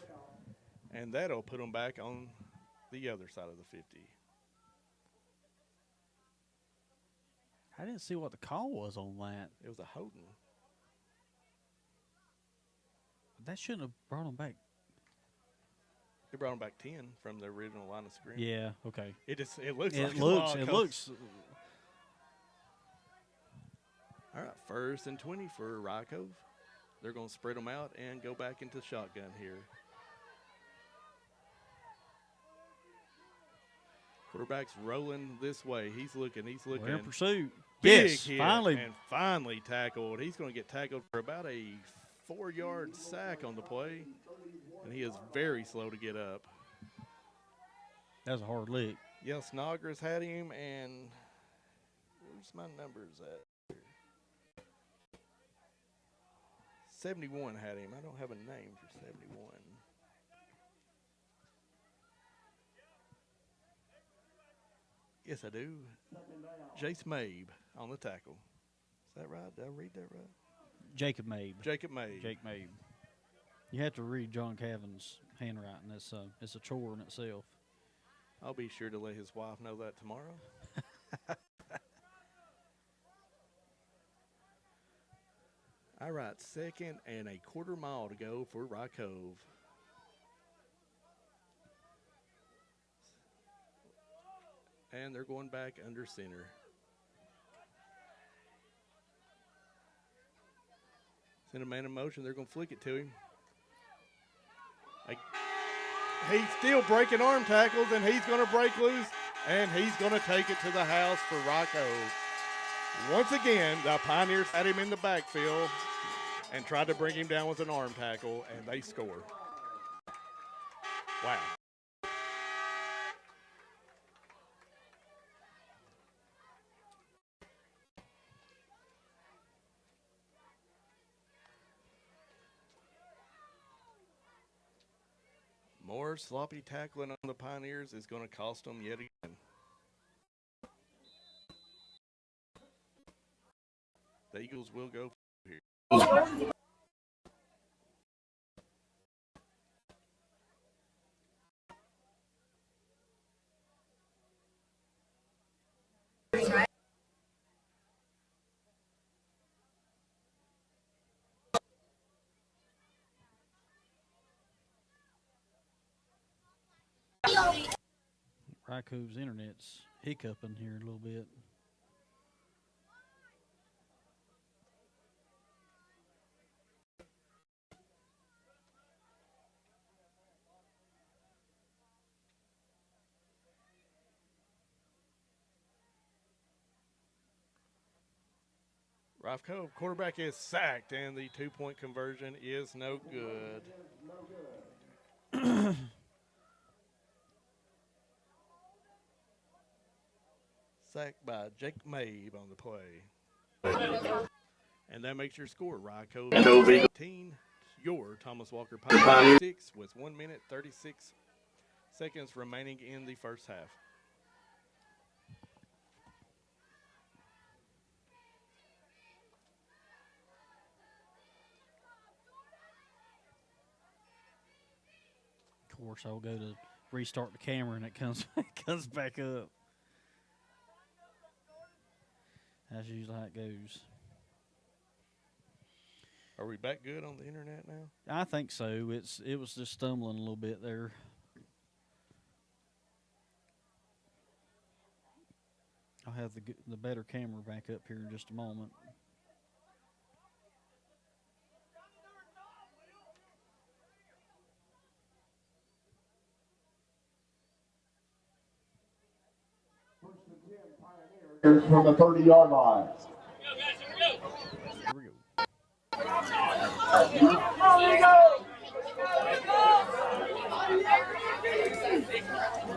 And that'll put them back on the other side of the 50. I didn't see what the call was on that. It was a holding. That shouldn't have brought them back. It brought them back 10 from the original line of scrimmage. Yeah, okay. It looks It like looks. a It lot, looks. All right, 1st and 20 for Rye Cove. They're going to spread them out and go back into shotgun here. Quarterback's rolling this way. He's looking. We're in pursuit. Big Yes, hit, finally. and finally tackled. He's going to get tackled for about a 4-yard sack on the play, and he is very slow to get up. That was a hard lick. Yeah, Snodgrass had him, and where's my numbers at? 71 had him. I don't have a name for 71. Yes, I do. Jace Mabe on the tackle. Is that right? Did I read that right? Jacob Mabe. Jacob Mabe. Jake Mabe. You have to read John Cavan's handwriting. It's a chore in itself. I'll be sure to let his wife know that tomorrow. All right, 2nd and a quarter mile to go for Rye Cove. And they're going back under center. Send a man in motion. They're going to flick it to him. He's still breaking arm tackles, and he's going to break loose, and he's going to take it to the house for Rye Cove. Once again, the Pioneers had him in the backfield and tried to bring him down with an arm tackle, and they score. Wow. More sloppy tackling on the Pioneers is going to cost them yet again. The Eagles will go here. Rye Cove's internet's hiccuping here a little bit. Rye Cove quarterback is sacked, and the 2-point conversion is no good. Sacked by Jake Mabe on the play. And that makes your score, Rye Cove 18, your Thomas Walker Pioneers 6 with 1 minute 36 seconds remaining in the first half. Of course, I'll go to restart the camera, and it comes comes back up. That's usually how it goes. Are we back good on the internet now? I think so. It was just stumbling a little bit there. I'll have the better camera back up here in just a moment. From the 30-yard line. Here we go.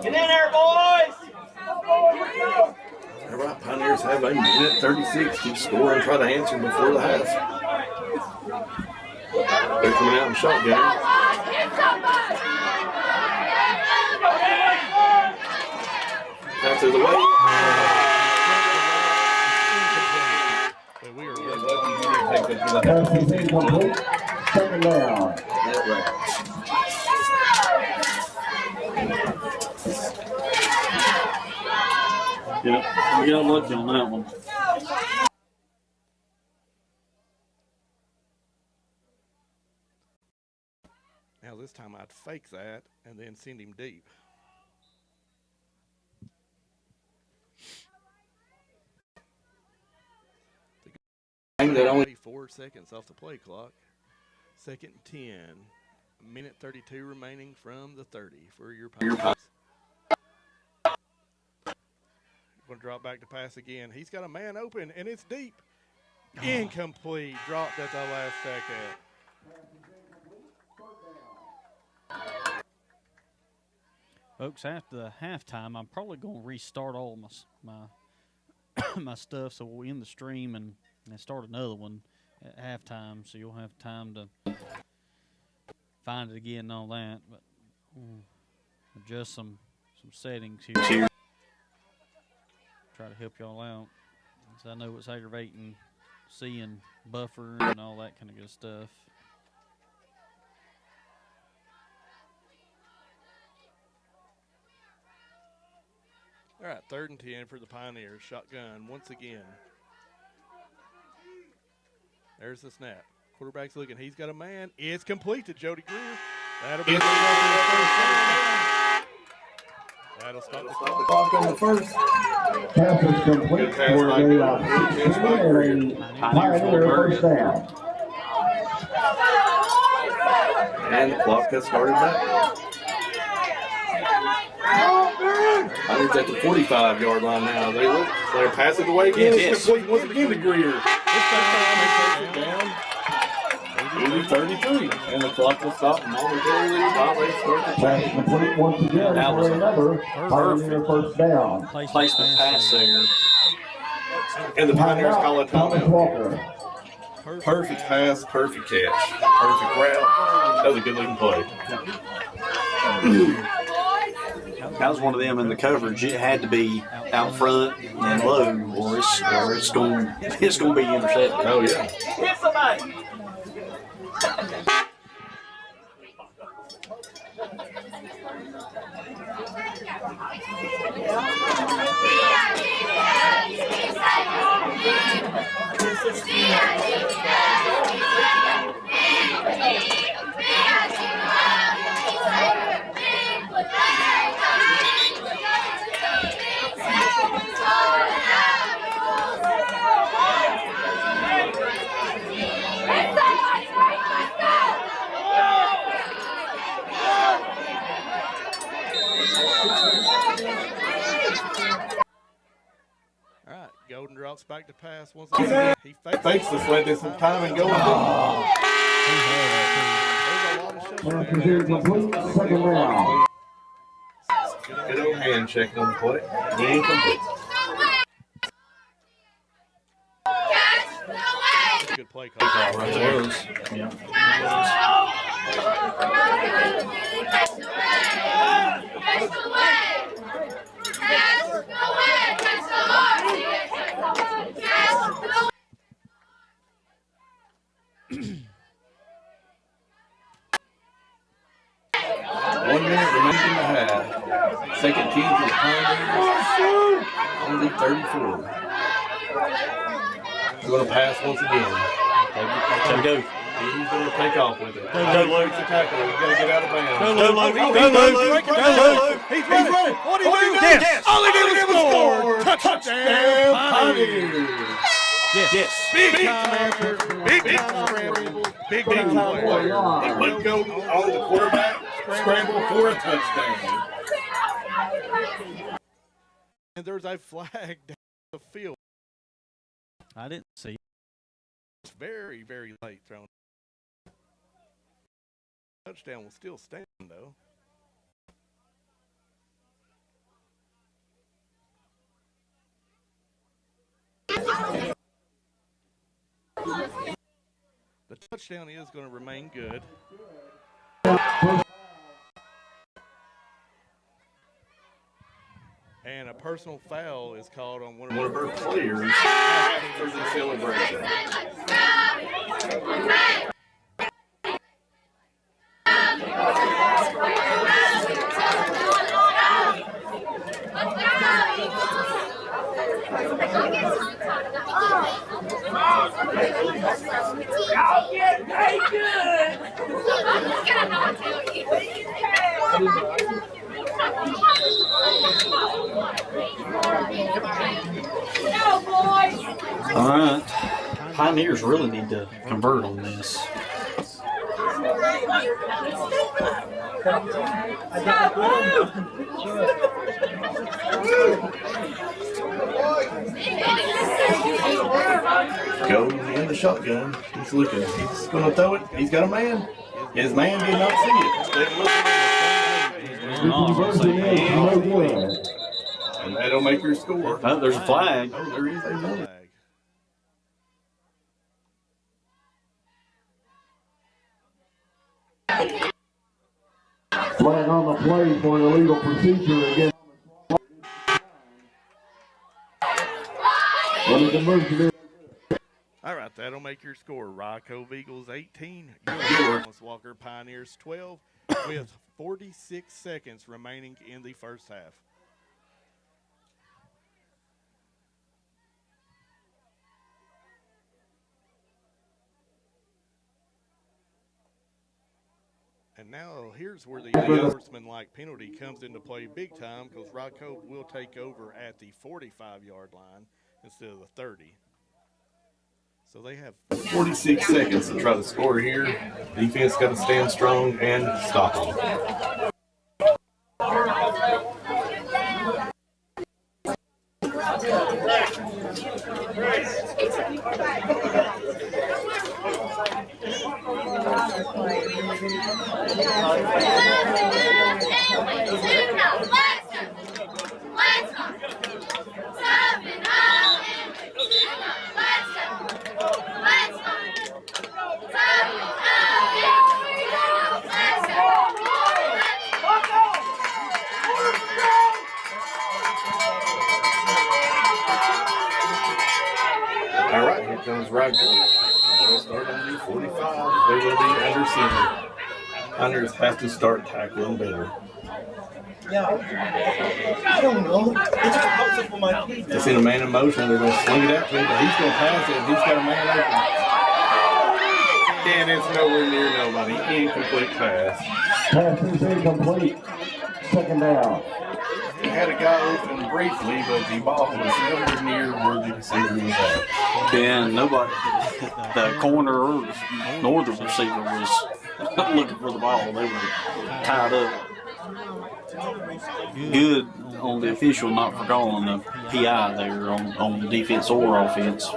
Get in there, boys! All right, Pioneers have a minute 36 to score and try to answer before the half. They're coming out in shotgun. Pass is away. We are Lucky you didn't take that to the Pass half. is incomplete. Second down. That's right. Yeah, we got lucky on that one. Now this time I'd fake that and then send him deep. That only 4 seconds off the play clock. Second and 10. Minute 32 remaining from the 30 for your Pirates. Going to drop back to pass again. He's got a man open, and it's deep. Incomplete. Dropped at the last second. Folks, after the halftime, I'm probably going to restart all my my stuff, so we'll end the stream and start another one at halftime, so you'll have time to find it again and all that. But adjust some settings here. Try to help y'all out, because I know it's aggravating seeing buffer and all that kind of good stuff. All right, 3rd and 10 for the Pioneers. Shotgun once again. There's the snap. Quarterback's looking. He's got a man. It's complete to Jody Greer. That'll be That'll stop the clock on the first. Pass is complete for a Pioneer first down. And the clock has started back. Pioneers at the 45-yard line now. They're passing away again. It's complete once again to Greer. This time makes it down. 33, and the clock will stop momentarily while they start the Pass change. complete once again That was for another Pioneer first down. Placement pass there. And the Pioneers call it Thomas timeout. Walker. Perfect pass, perfect catch, perfect route. That was a good looking play. That was one of them in the coverage. It had to be out front and low, or it's going to be intercepted. Oh yeah. Hit somebody! Golden drops back to pass once again. He Fakes the slant this time and goes. Pass is incomplete. Second down. Good old hand check on the play. Incomplete. Good play call. Right there. One minute remaining in the half. Second team for the Pioneers. Only 34. We're going to pass once again. There we go. He's going to take off with it. Go Luke to tackle. He's got to get out of bounds. Go Luke. He's running. What did he do? Yes. All he did was score. Touchdown, Pioneers. Yes. Big time after. Big time scramble. Big time player. He wouldn't go on the quarterback scramble for a touchdown. And there's a flag down the field. I didn't see. It's very, very late thrown. Touchdown will still stand, though. The touchdown is going to remain good. And a personal foul is called on one of One of our players for the celebration. Y'all get paid good. No, boys. All right. Pioneers really need to convert on this. Go in the shotgun. He's looking. He's going to throw it. He's got a man. His man did not see it. And that'll make your score. Oh, there's a flag. Oh, there is a flag. Flag on the play for an illegal procedure against. What is the motion? All right, that'll make your score. Cove Eagles 18, Thomas Walker Pioneers 12, with 46 seconds remaining in the first half. And now here's where the unsportsmanlike penalty comes into play big time, because Cove will take over at the 45-yard line instead of the 30. So they have 46 seconds to try to score here. Defense got to stand strong and stop them. All right, here comes Rod. They'll start on the 45. They will be under center. Hunters have to start tackling better. I don't know. It's just pops up on my feet. They see a man in motion. They're going to swing it out to him, but he's going to pass it. He's got a man open. And it's nowhere near nobody. Incomplete pass. Pass is incomplete. Second down. He had a guy open briefly, but the ball was nowhere near where the receiver was at. And nobody, the corner nor the receiver was looking for the ball. They were tied up. Good on the official not for calling the PI there on defense or offense.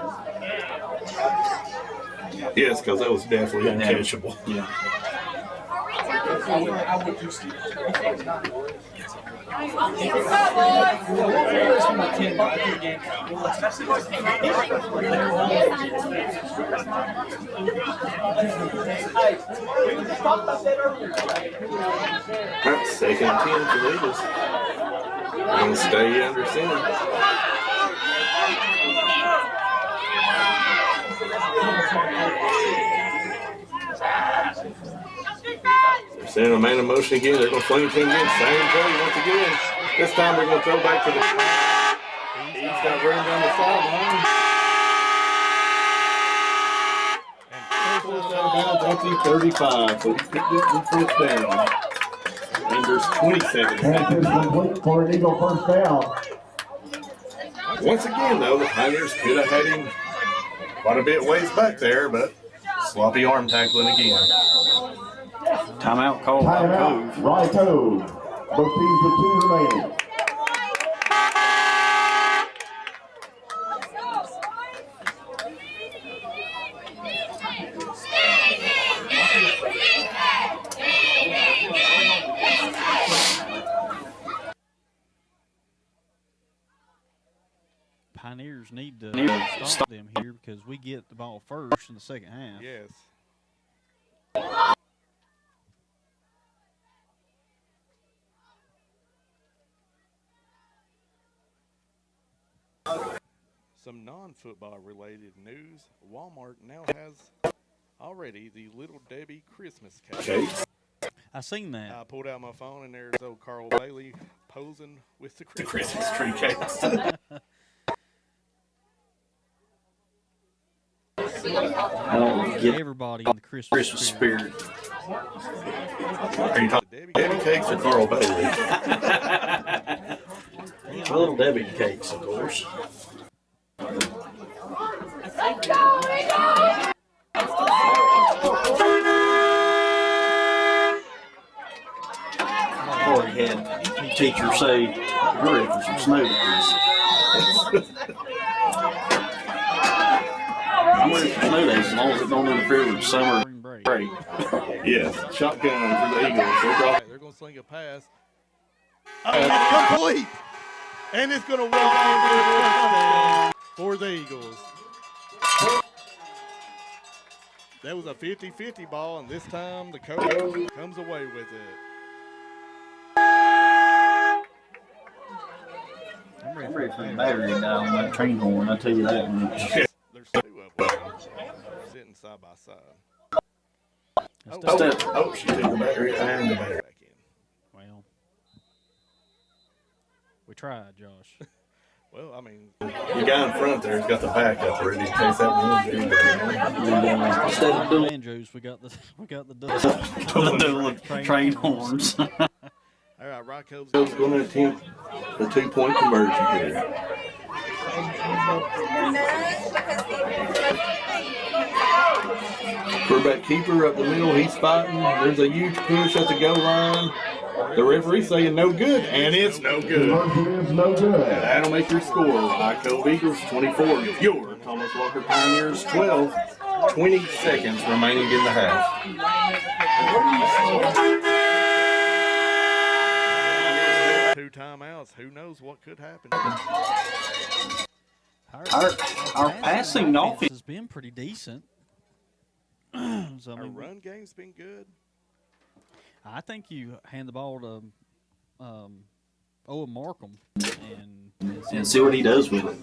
Yes, because that was definitely uncatchable. Yeah. That's second and 10 for the Eagles. And stay under center. They're sending a man in motion again. They're going to fling it to him again. Same play once again. This time they're going to throw back to the. He's got room down the sideline. And out of bounds 50-35. So he picked it in first down. And there's 27 Pass seconds. is complete for an Eagle first down. Once again, though, the Pioneers could have had him quite a bit ways back there, but sloppy arm tackling again. Timeout called by Timeout, Cove. Rye Cove. Both teams with 2 remaining. Pioneers need to stop them here because we get the ball first in the second half. Yes. Some non-football related news. Walmart now has already the Little Debbie Christmas cake. I seen that. I pulled out my phone and there's old Carl Bailey posing with the Christmas tree cake. Everybody in the Christmas Spirit. Are you talking Debbie cakes or Carl Bailey? Little Debbie cakes, of course. Already had teachers say, "We're ready for some snow days." I'm ready for snow days as long as it don't interfere with summer break. Yes, shotgun for the Eagles. They're going to sling a pass. Oh, it's complete! And it's going to roll in for the Eagles. That was a 50-50 ball, and this time the Cove comes away with it. I'm ready for the battery to die on that train horn, I tell you that much. There's 2 of them sitting side by side. She took the battery and the battery. Back in. Well, we tried, Josh. Well, I mean, The guy in front there's got the backup ready in case that one did. Instead of doing Banjos, we got the the train horns. all right, Rock Cove's Cove's going to attempt the 2-point conversion here. Quarterback keeper up the middle, he's fighting. There's a huge push at the goal line. The referee saying no good, and it's no good. Conversion is no good. That'll make your score. High Cove Eagles 24. Your Thomas Walker Pioneers 12. 20 seconds remaining in the half. 2 timeouts. Who knows what could happen? Our passing offense has been pretty decent. So, Our run game's been good. I think you hand the ball to Owen Markham and see what he does with it.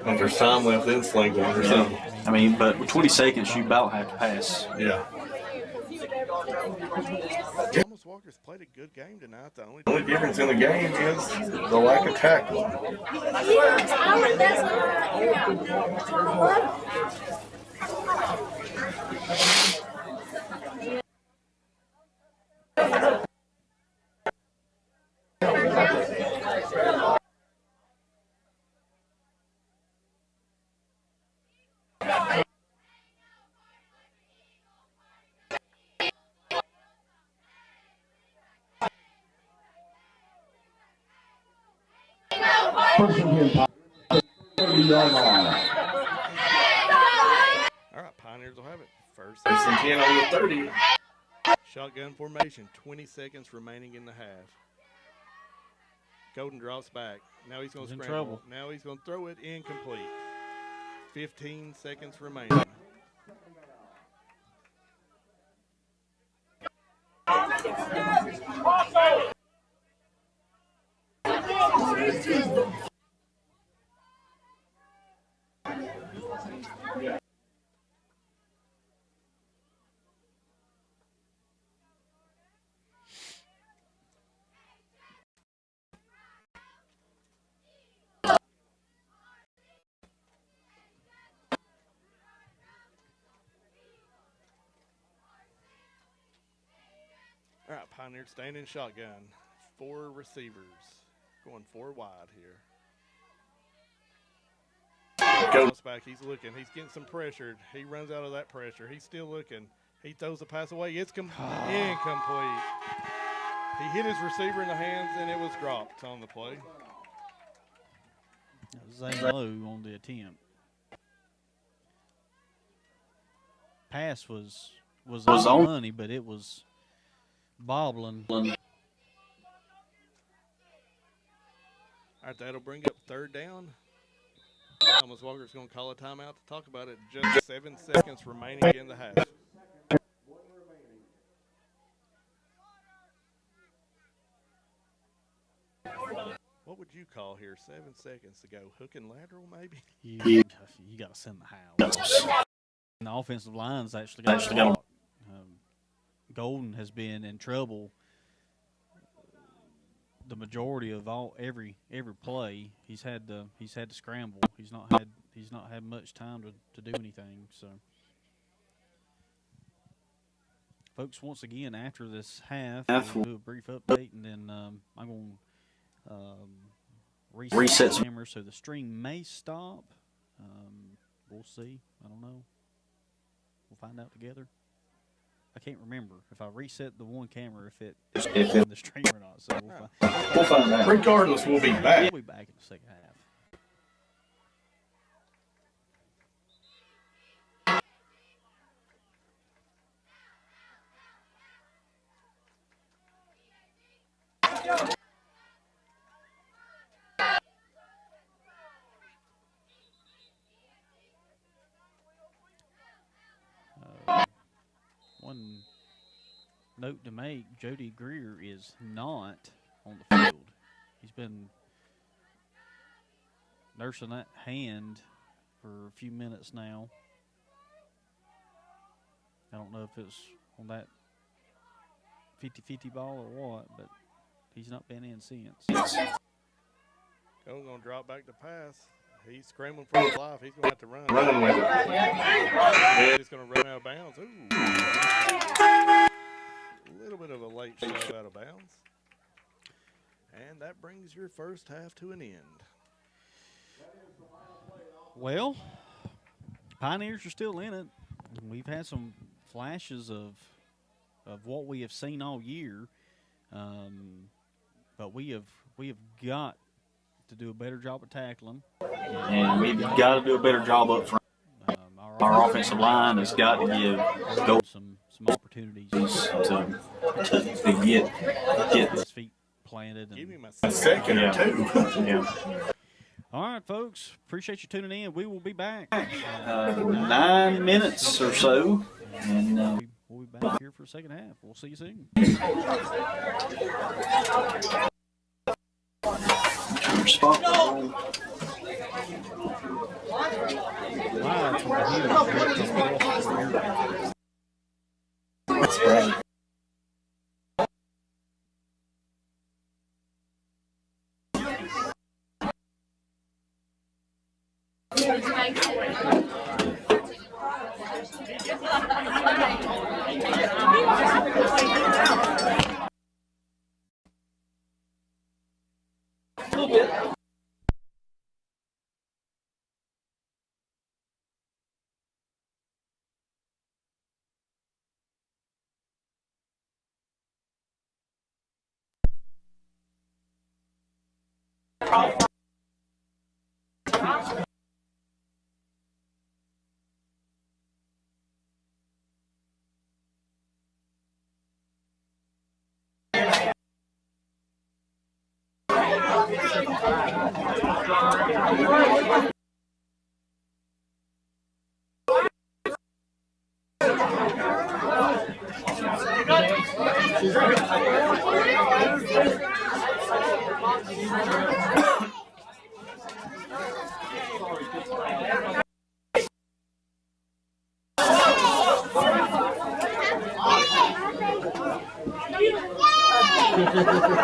If there's time left, then sling one or something. I mean, but with 20 seconds, you about have to pass. Yeah. Thomas Walker's played a good game tonight. The The only difference in the game is the lack of tackling. First and 10, 30-yard line. All right, Pioneers will have it. First and 10 on the 30. shotgun formation. 20 seconds remaining in the half. Golden drops back. Now he's going to scramble. Trouble. Now he's going to throw it incomplete. 15 seconds remaining. All right, Pioneer staying in shotgun. 4 receivers. Going 4 wide here. Goes back. He's looking. He's getting some pressure. He runs out of that pressure. He's still looking. He throws the pass away. It's incomplete. He hit his receiver in the hands, and it was dropped on the play. Zane Lowe on the attempt. Pass was on money, but it was bobbling. All right, that'll bring up 3rd down. Thomas Walker's going to call a timeout to talk about it. Just 7 seconds remaining in the half. What would you call here? 7 seconds to go. Hook and lateral, maybe? You got to send the house. And the offensive line's actually got a lot. Golden has been in trouble the majority of every play. He's had to scramble. He's not had much time to do anything. So, folks, once again after this half, we'll do a brief update, and then I'm going to reset the camera so the stream may stop. We'll see. I don't know. We'll find out together. I can't remember if I reset the one camera if it in the stream or not. So We'll find out. Regardless, we'll be back. We'll be back in the second half. One note to make, Jody Greer is not on the field. He's been nursing that hand for a few minutes now. I don't know if it's on that 50-50 ball or what, but he's not been in since. Cole's going to drop back to pass. He's scrambling for his life. He's going to have to run. Running with it. He's going to run out of bounds. Ooh. A little bit of a late shove out of bounds. And that brings your first half to an end. Well, Pioneers are still in it. We've had some flashes of what we have seen all year, but we have got to do a better job of tackling. And we've got to do a better job up front. Our offensive line has got to give some opportunities to get his feet planted. Give him A second or two. Yeah. All right, folks. Appreciate you tuning in. We will be back. 9 minutes or so. And we'll be back here for the second half. We'll see you soon. spot. Live from the hill. That's right.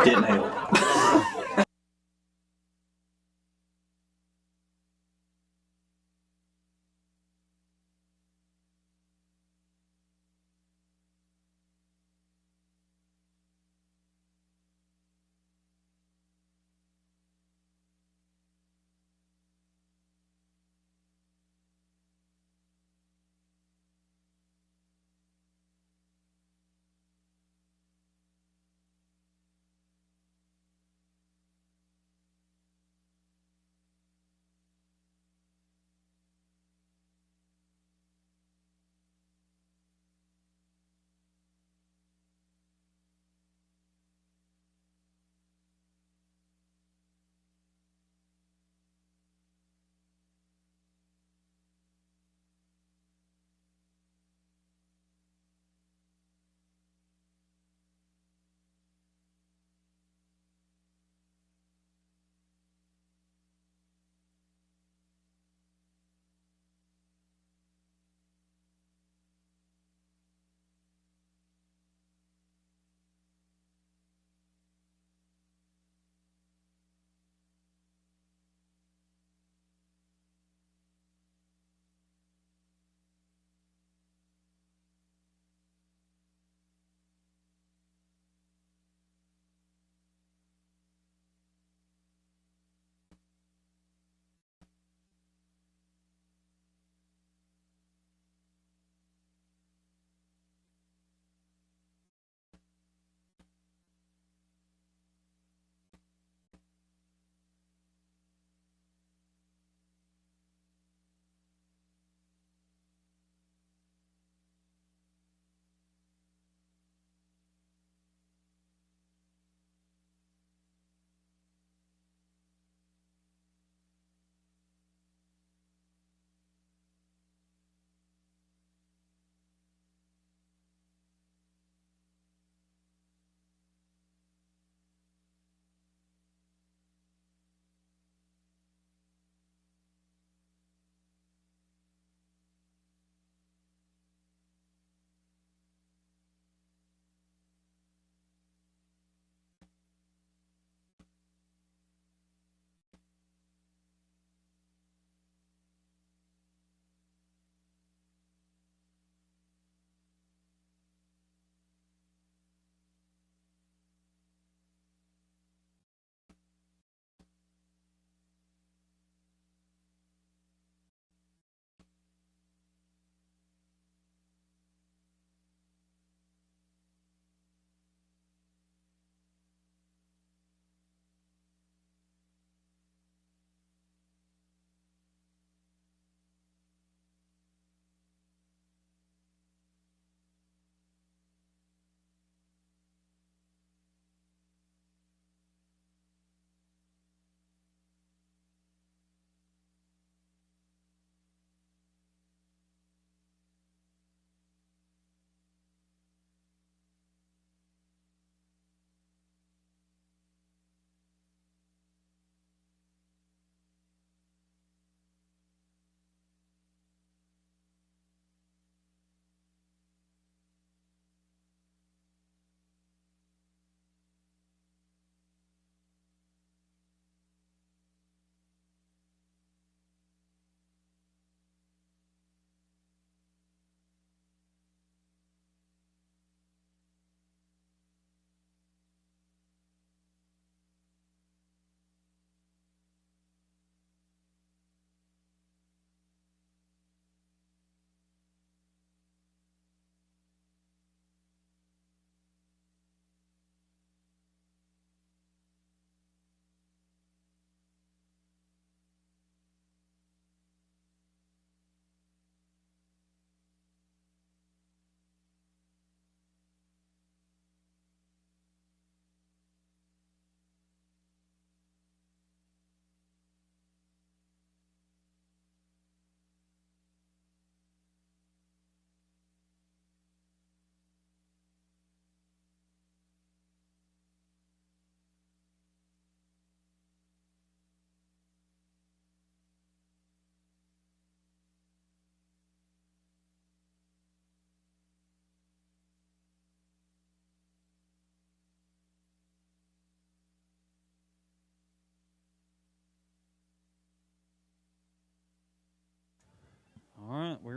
Didn't help.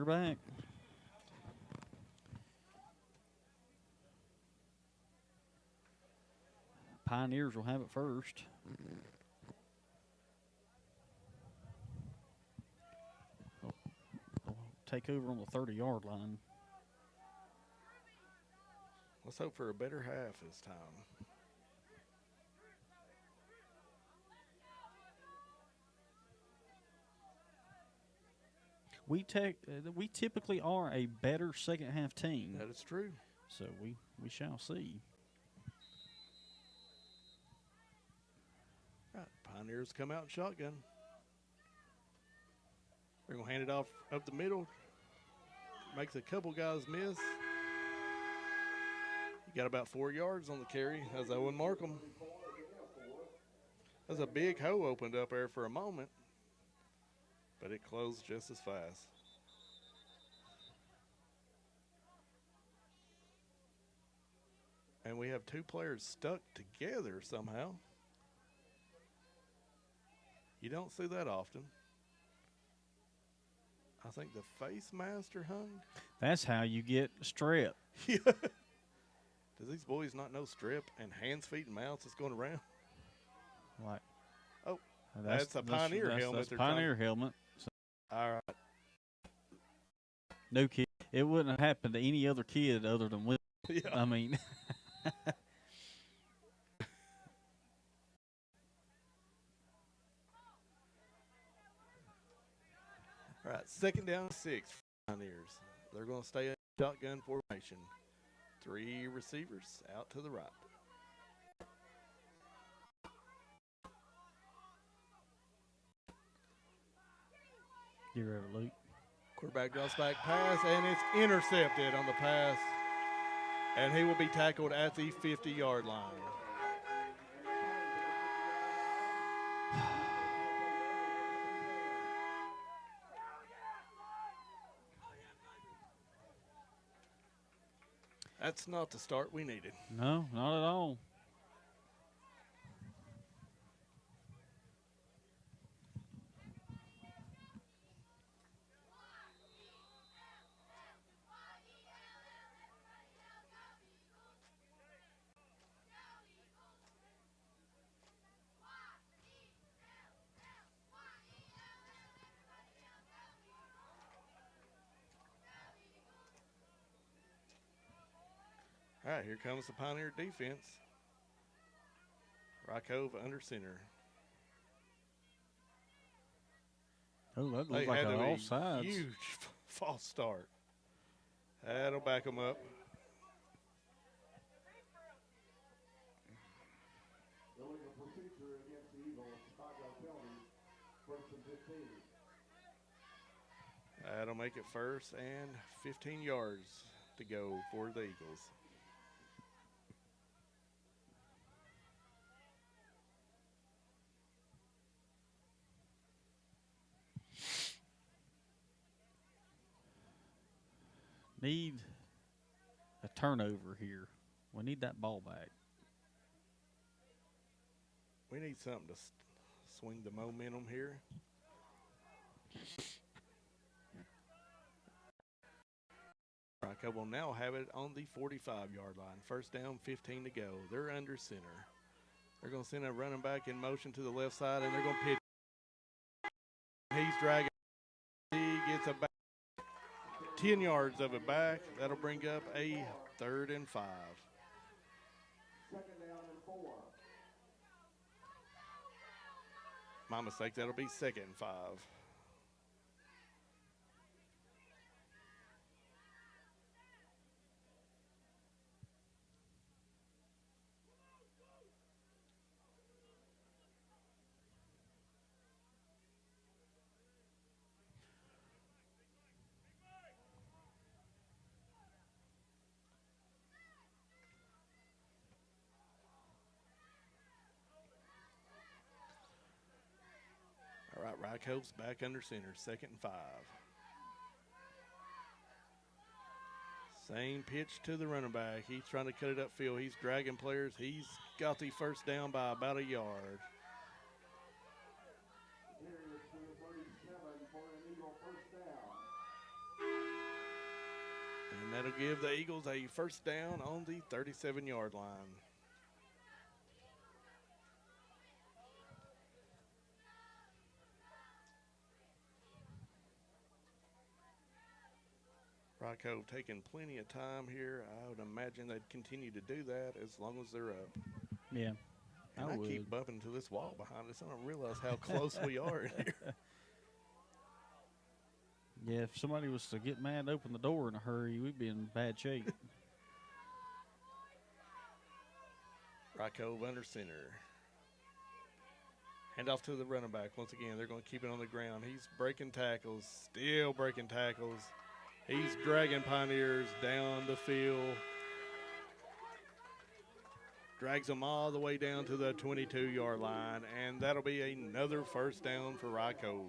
Quarterback. Pioneers will have it first. They'll take over on the 30-yard line. Let's hope for a better half this time. We typically are a better second half team. That is true. So we shall see. Right, Pioneers come out in shotgun. They're going to hand it off up the middle. Makes a couple guys miss. He got about 4 yards on the carry. That's Owen Markham. There's a big hole opened up there for a moment, but it closed just as fast. And we have two players stuck together somehow. You don't see that often. I think the face master hung. That's how you get strep. Yeah. Does these boys not know strip and hands, feet, and mouths is going around? Like, oh, that's a Pioneer helmet. That's a Pioneer helmet. So all right. No kid. It wouldn't have happened to any other kid other than Will. Yeah. I mean. All right, 2nd down 6 for Pioneers. They're going to stay in shotgun formation. 3 receivers out to the right. You're ever Luke. Quarterback drops back pass, and it's intercepted on the pass. And he will be tackled at the 50-yard line. That's not the start we needed. No, not at all. All right, here comes the Pioneer defense. Cove under center. Oh, that They looks like had an a offsides. huge false start. That'll back them up. Illegal procedure against the Eagles. 5-yard penalty. 1st and 15. That'll make it 1st and 15 yards to go for the Eagles. Need a turnover here. We need that ball back. We need something to swing the momentum here. Cove will now have it on the 45-yard line. 1st down, 15 to go. They're under center. They're going to send a running back in motion to the left side, and they're going to pitch. He's dragging. He gets about 10 yards of it back. That'll bring up a 3rd and 5. 2nd down and 4. My mistake. That'll be 2nd and 5. All right, Cove's back under center, 2nd and 5. Same pitch to the running back. He's trying to cut it upfield. He's dragging players. He's got the 1st down by about a yard. Here is to the 37 for an Eagle 1st down. that'll give the Eagles a first down on the 37-yard line. Cove taking plenty of time here. I would imagine they'd continue to do that as long as they're up. Yeah, And I keep bumping into this wall behind us. I don't realize how close we are in here. Yeah, if somebody was to get mad and open the door in a hurry, we'd be in bad shape. Cove under center. Hand off to the running back. Once again, they're going to keep it on the ground. He's breaking tackles, still breaking tackles. He's dragging Pioneers down the field. Drags them all the way down to the 22-yard line, and that'll be another first down for Cove.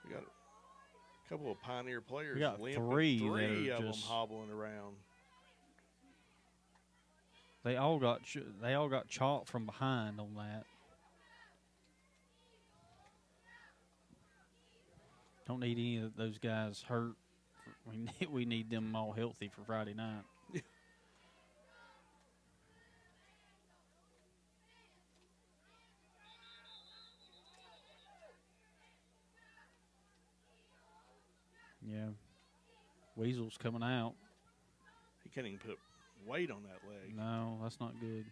We got a couple of Pioneer players. We got limping. three of them just hobbling around. They all got chopped from behind on that. Don't need any of those guys hurt. We need them all healthy for Friday night. Yeah. Weasel's coming out. He can't even put weight on that leg. No, that's not good.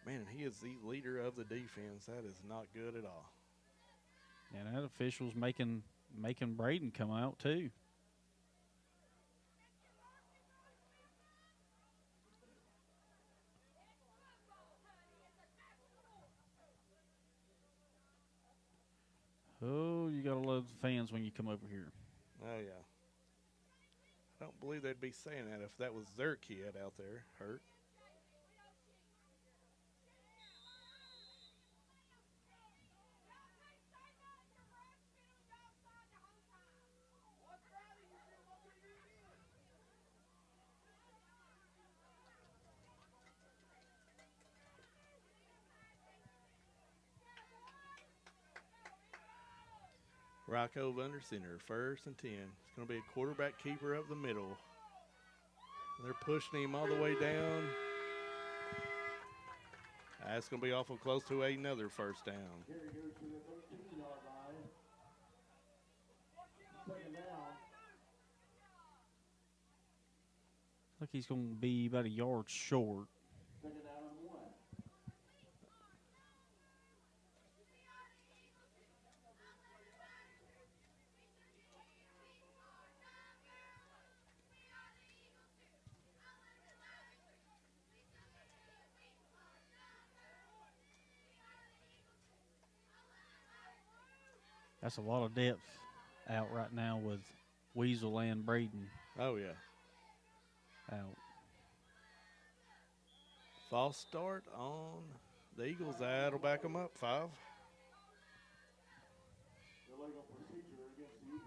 Man, he is the leader of the defense. That is not good at all. And that official's making Braden come out too. Oh, you gotta love the fans when you come over here. Oh yeah. I don't believe they'd be saying that if that was their kid out there hurt. Cove under center, 1st and 10. It's going to be a quarterback keeper up the middle. They're pushing him all the way down. That's going to be awful close to another first down. Here he goes to the 13-yard line. Second down. Look, he's going to be about a yard short. Second down and 1. That's a lot of depth out right now with Weasel and Braden Oh, yeah. out. False start on the Eagles. That'll back them up, 5. Illegal procedure against the Eagles.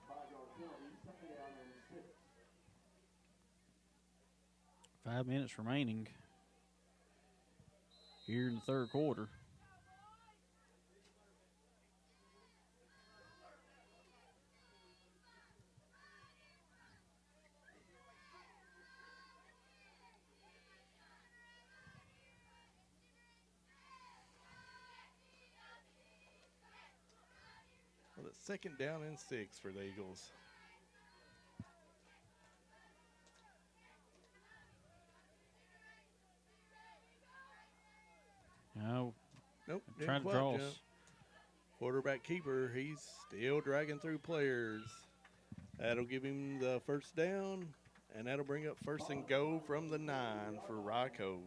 5-yard penalty. Second down and 6. 5 minutes remaining here in the third quarter. Well, it's second down and 6 for the Eagles. Now, Nope. didn't trying to quite draw jump. us. Quarterback keeper, he's still dragging through players. That'll give him the first down, and that'll bring up 1st and go from the 9 for Cove.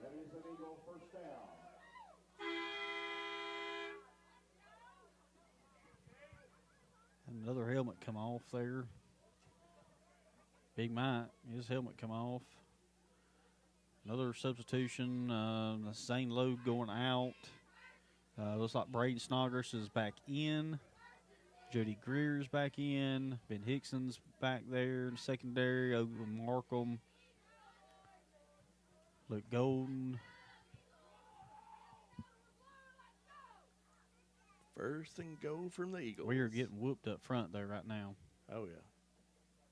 That is an Eagle first down. Another helmet come off there. Big Mike, his helmet come off. Another substitution. Zane Logue going out. Looks like Braden Snodgrass is back in. Jody Greer's back in. Ben Hickson's back there in secondary. Oakland Markham. Luke Golden. First and goal from the Eagles. We are getting whooped up front there right now. Oh, yeah.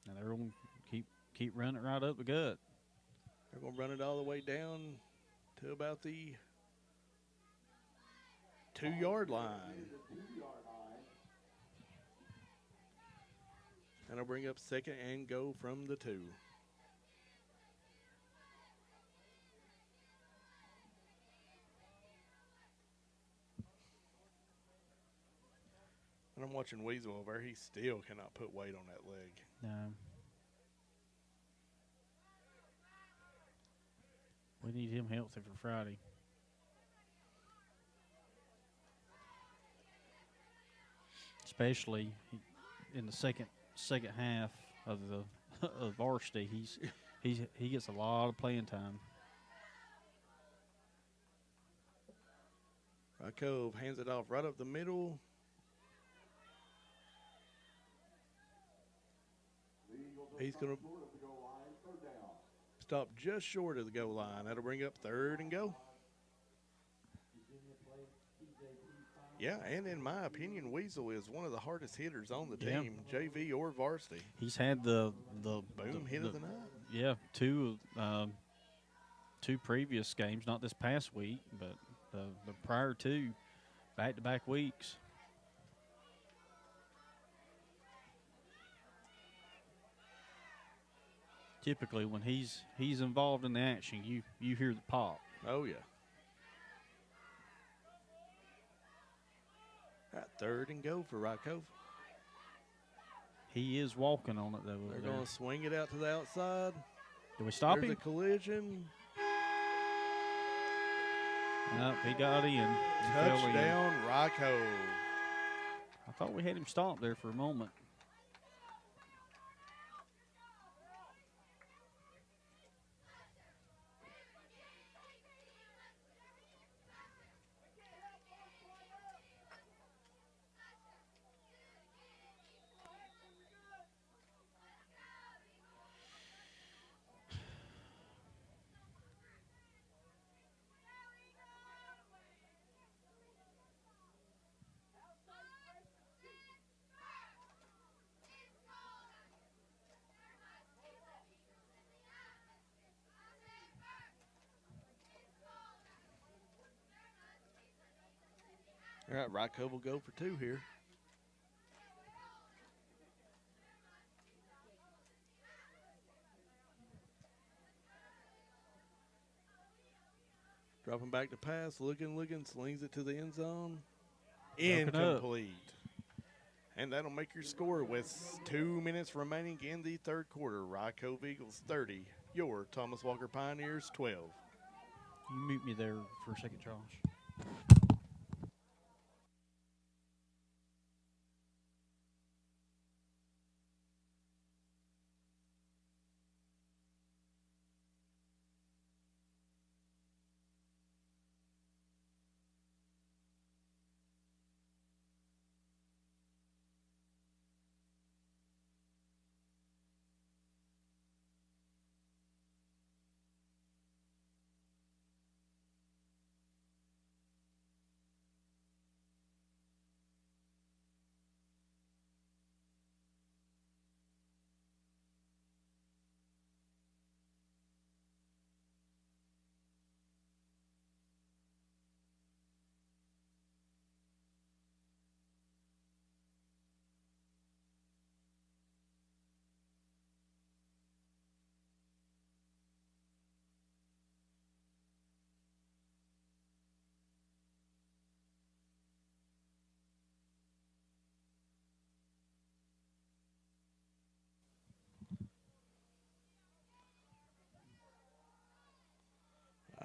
And they're going to keep running it right up the gut. They're going to run it all the way down to about the 2-yard line. And I'll bring up second and go from the 2. And I'm watching Weasel over. He still cannot put weight on that leg. No. We need him healthy for Friday. Especially in the second half of the of varsity, he gets a lot of playing time. Cove hands it off right up the middle. He's going to stop just short of the goal line. That'll bring up third and go. Yeah, and in my opinion, Weasel is one of the hardest hitters on the team, JV or varsity. He's had the hit of the night. Yeah, two previous games, not this past week, but the prior two back-to-back weeks. Typically, when he's involved in the action, you hear the pop. Oh, yeah. Right, third and go for Cove. He is walking on it, though. They're going to swing it out to the outside. Do we stop There's him? a collision. Nope, he got in. Touchdown, Cove. I thought we had him stopped there for a moment. All right, Cove will go for 2 here. Dropping back to pass, looking, slings it to the end zone. Incomplete. And that'll make your score with 2 minutes remaining in the third quarter. Cove Eagles 30, your Thomas Walker Pioneers 12. You mute me there for a second, Charles.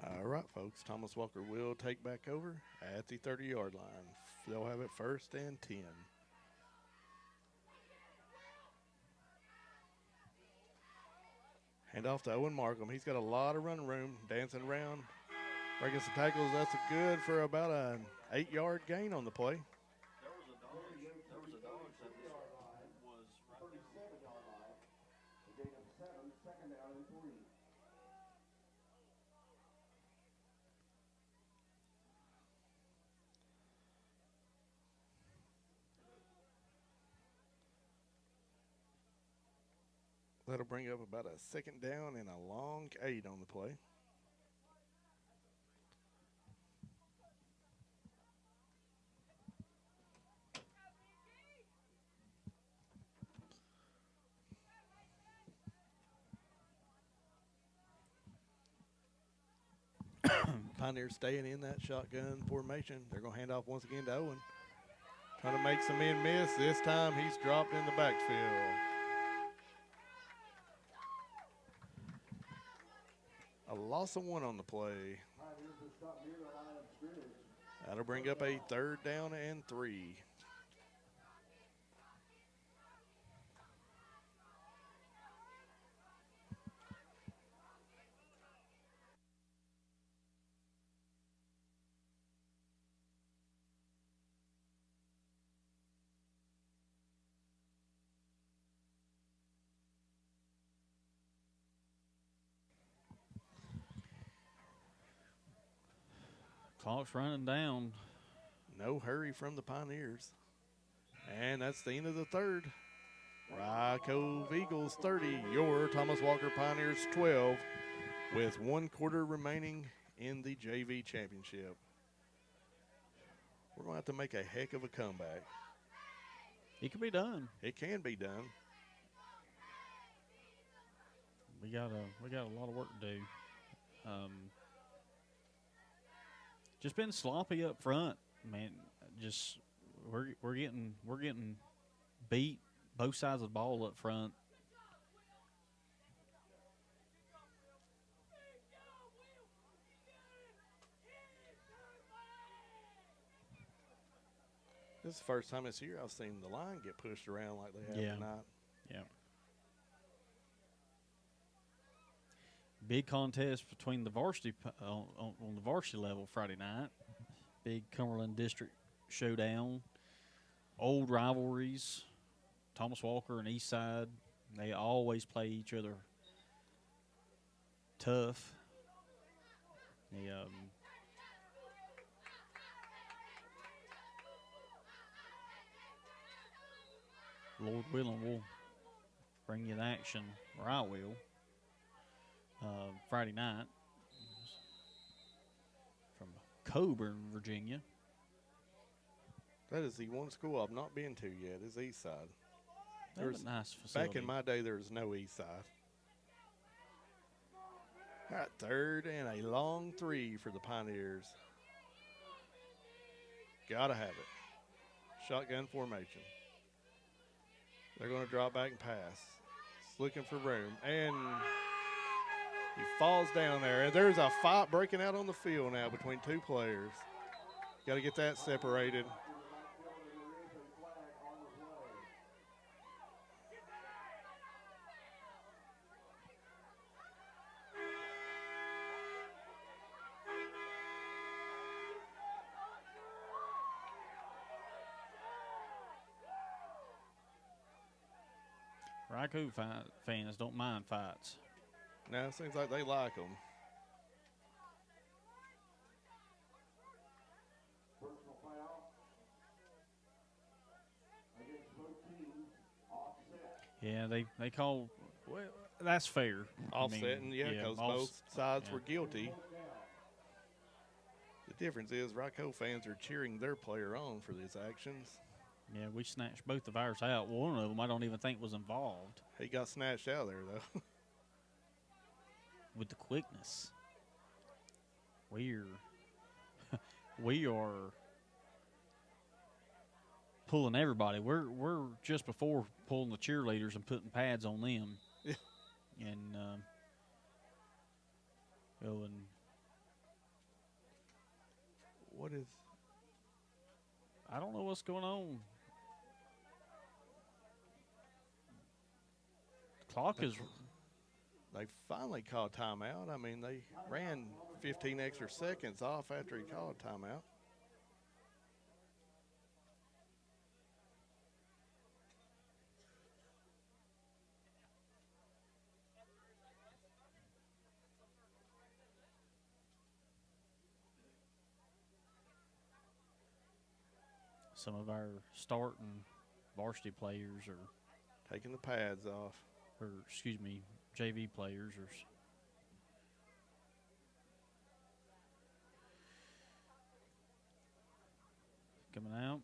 All right, folks. Thomas Walker will take back over at the 30-yard line. They'll have it first and 10. Hand off to Owen Markham. He's got a lot of run room, dancing around, breaking some tackles. That's good for about an 8-yard gain on the play. There was a dog That'll bring up about a second down and a long 8 on the play. Pioneers staying in that shotgun formation. They're going to hand off once again to Owen. Trying to make some men miss. This time he's dropped in the backfield. A loss of 1 on the play. That'll bring up a 3rd down and 3. Clock's running down. No hurry from the Pioneers. And that's the end of the 3rd. Rye Cove Eagles 30, your Thomas Walker Pioneers 12, with 1 quarter remaining in the JV championship. We're going to have to make a heck of a comeback. It can be done. It can be done. We got a lot of work to do. Just been sloppy up front, man. Just we're getting beat both sides of the ball up front. This is the first time this year I've seen the line get pushed around like they have tonight. Yeah. Big contest between the varsity on the varsity level Friday night. Big Cumberland District showdown. Old rivalries. Thomas Walker and Eastside. They always play each other tough. Lord willing, we'll bring you the action, or I will. Friday night from Coburn, Virginia. That is the one school I've not been to yet, is Eastside. There's a nice facility. Back in my day, there was no Eastside. All right, 3rd and a long 3 for the Pioneers. Gotta have it. Shotgun formation. They're going to drop back and pass. It's looking for room. And he falls down there. And there's a fight breaking out on the field now between 2 players. Got to get that separated. Ryko fans don't mind fights. Now it seems like they like them. Personal foul against both teams. Offset. Yeah, they call. Well, that's fair. Offsetting, yeah, because both sides were guilty. The difference is Ryko fans are cheering their player on for these actions. Yeah, we snatched both of ours out. One of them I don't even think was involved. He got snatched out of there, though. With the quickness. We are pulling everybody. We're just before pulling the cheerleaders and putting pads on them. Yeah. And what is... I don't know what's going on. The clock is... They finally called timeout. I mean, they ran 15 extra seconds off after he called timeout. Some of our starting varsity players are taking the pads off. or excuse me, JV players or. Coming out.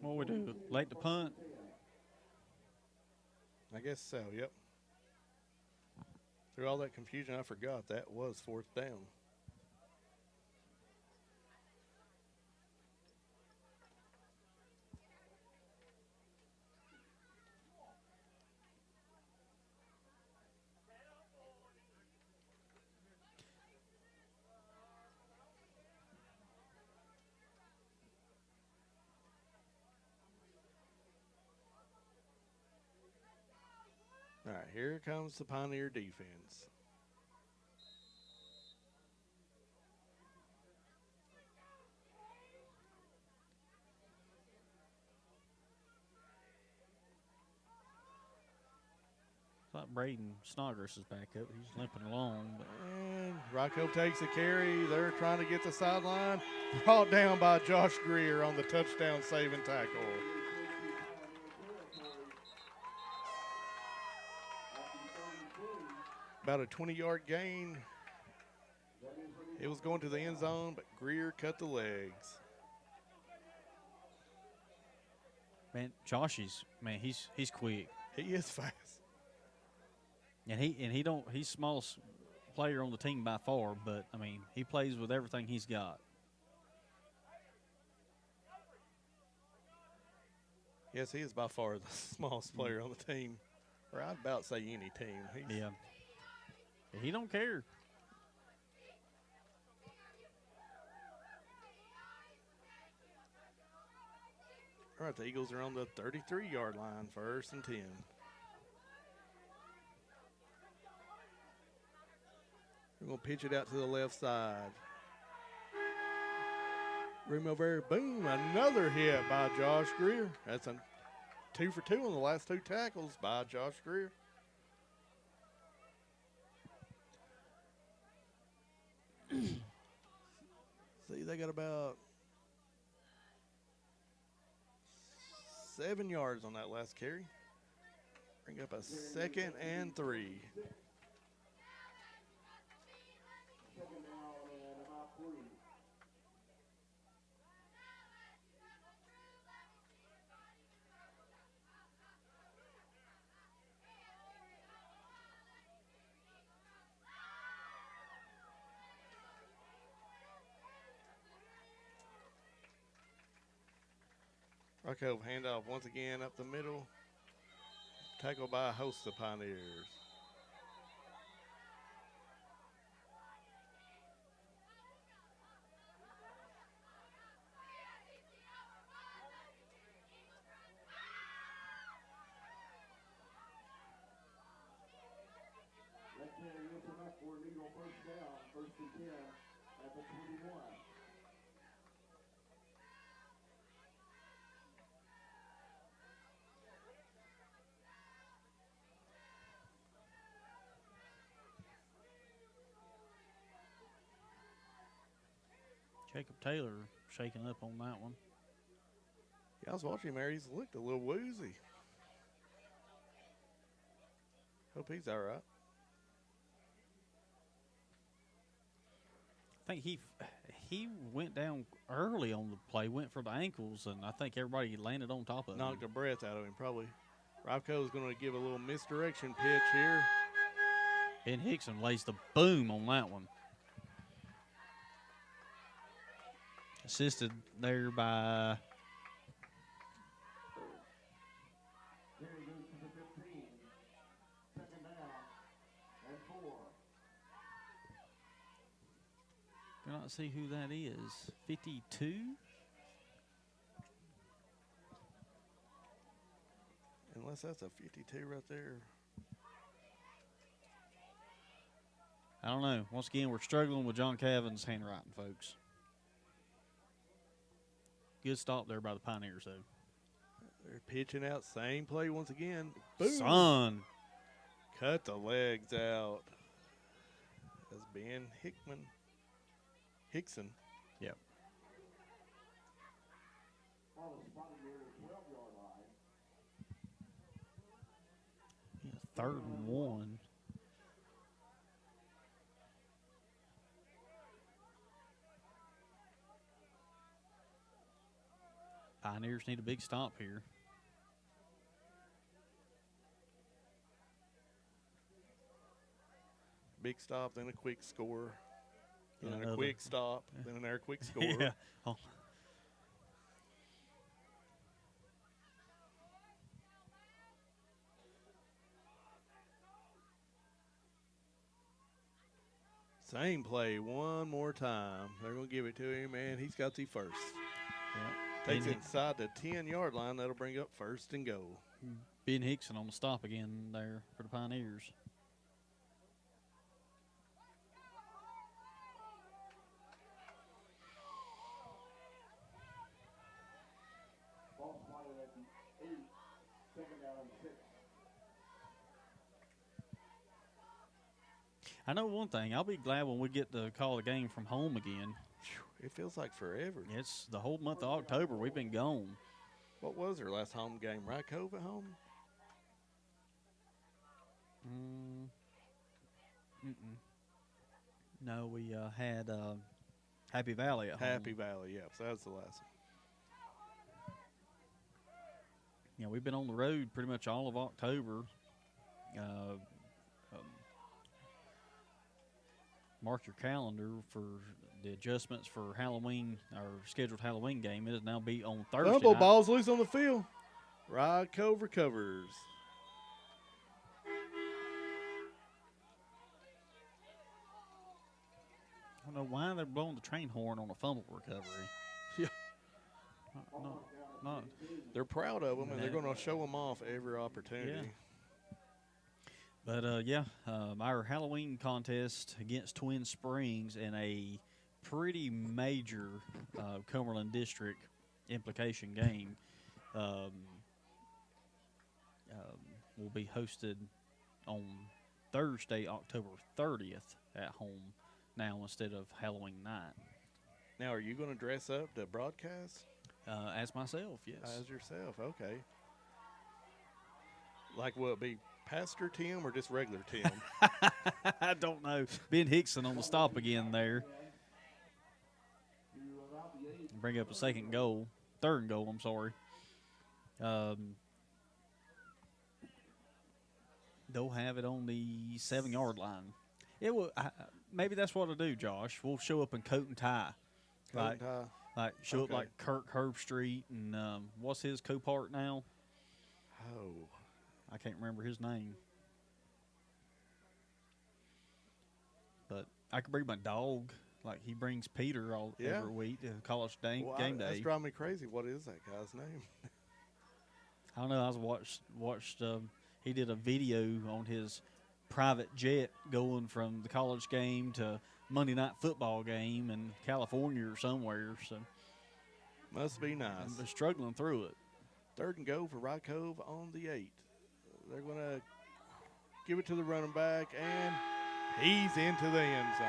What we do? Late to punt? I guess so, yep. Through all that confusion, I forgot that was 4th down. All right, here comes the Pioneer defense. Thought Braden Snodgrass is back up. He's limping along. But And Rocco takes a carry. They're trying to get the sideline. Brought down by Josh Greer on the touchdown saving tackle. About a 20-yard gain. It was going to the end zone, but Greer cut the legs. man, Josh is he's quick. He is fast. And he's smallest player on the team by far, but I mean he plays with everything he's got. Yes, he is by far the smallest player on the team, or I'd about say any team. Yeah, he don't care. All right, the Eagles are on the 33-yard line, 1st and 10. We're going to pitch it out to the left side. Room over, boom, another hit by Josh Greer. That's a 2 for 2 on the last 2 tackles by Josh Greer. See, they got about 7 yards on that last carry. Bring up a 2nd and 3. Rocco handoff once again up the middle. Tackled by a host of Pioneers. That carry is enough for an Eagle first down, 1st and 10 at the 21. Jacob Taylor shaking up on that one. Yeah, I was watching him there. He's looked a little woozy. Hope he's all right. I think he went down early on the play, went for the ankles, and I think everybody landed on top of him. Knocked the breath out of him, probably. Rocco is going to give a little misdirection pitch here. Ben Hickson lays the boom on that one. Assisted there by Carry goes to the 15. 2nd down and 4. do not see who that is. 52. Unless that's a 52 right there. I don't know. Once again, we're struggling with John Cavan's handwriting, folks. Good stop there by the Pioneers, though. They're pitching out. Same play once again. Boom. Son. Cut the legs out. That's Ben Hickson. Yep. Ball is spotted near the 12-yard line. Yeah, 3rd and 1. Pioneers need a big stop here. Big stop, then a quick score. Then Another. a quick stop, then another quick score. Yeah. Oh. Same play one more time. They're going to give it to him, and he's got the first. Yeah. Takes it inside the 10-yard line. That'll bring up 1st and goal. Ben Hickson on the stop again there for the Pioneers. Ball spotted at the 8. 2nd down and 6. I know one thing. I'll be glad when we get to call the game from home again. It feels like forever. It's the whole month of October. We've been gone. What was their last home game? Right, Cove at home? No, we had Happy Valley at home. Happy Valley, yeah. So that's the last one. Yeah, we've been on the road pretty much all of October. Mark your calendar for the adjustments for Halloween, our scheduled Halloween game. It is now be on Thursday Fumble, night. ball's loose on the field. Rod Cove recovers. I don't know why they're blowing the train horn on a fumble recovery. Yeah. Not They're proud of them, and they're No. going to show them off every opportunity. Yeah. But, our Halloween contest against Twin Springs in a pretty major Cumberland District implication game will be hosted on Thursday, October 30th at home now instead of Halloween night. Now, are you going to dress up to broadcast? As myself, yes. As yourself, okay. Like, will it be Pastor Tim or just regular Tim? I don't know. Ben Hickson on the stop again there. Bring up a 3rd and goal, I'm sorry. They'll have it on the 7-yard line. It will. Maybe that's what I'll do, Josh. We'll show up in coat and tie. Like show up Okay. like Kirk Herbstreit and what's his co-part now? Oh. I can't remember his name. But I could bring my dog. Like he brings Peter every week to college game That's day. driving me crazy. What is that guy's name? I don't know. I was watched. He did a video on his private jet going from the college game to Monday night football game in California or somewhere. So Must be nice. I'm struggling through it. 3rd and goal for Rod Cove on the 8. They're going to give it to the running back, and he's into the end zone.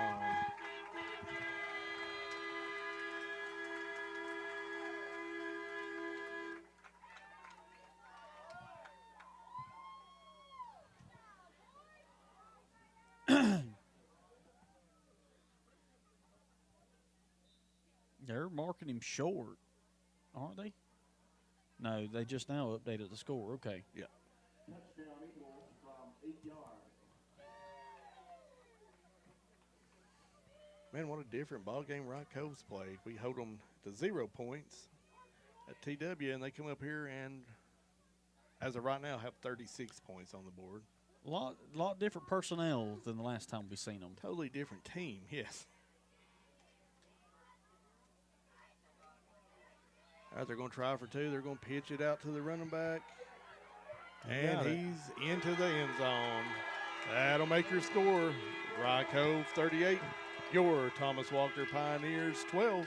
They're marking him short, aren't they? No, they just now updated the score. Okay. Yeah. Touchdown Eagles from 8 yards. Man, what a different ball game Rod Cove's played. We hold them to 0 points at TW, and they come up here and, as of right now, have 36 points on the board. Lot different personnel than the last time we seen them. Totally different team, yes. All right, they're going to try for 2. They're going to pitch it out to the running back. And got it. he's into the end zone. That'll make your score. Dry Cove 38, your Thomas Walker Pioneers 12.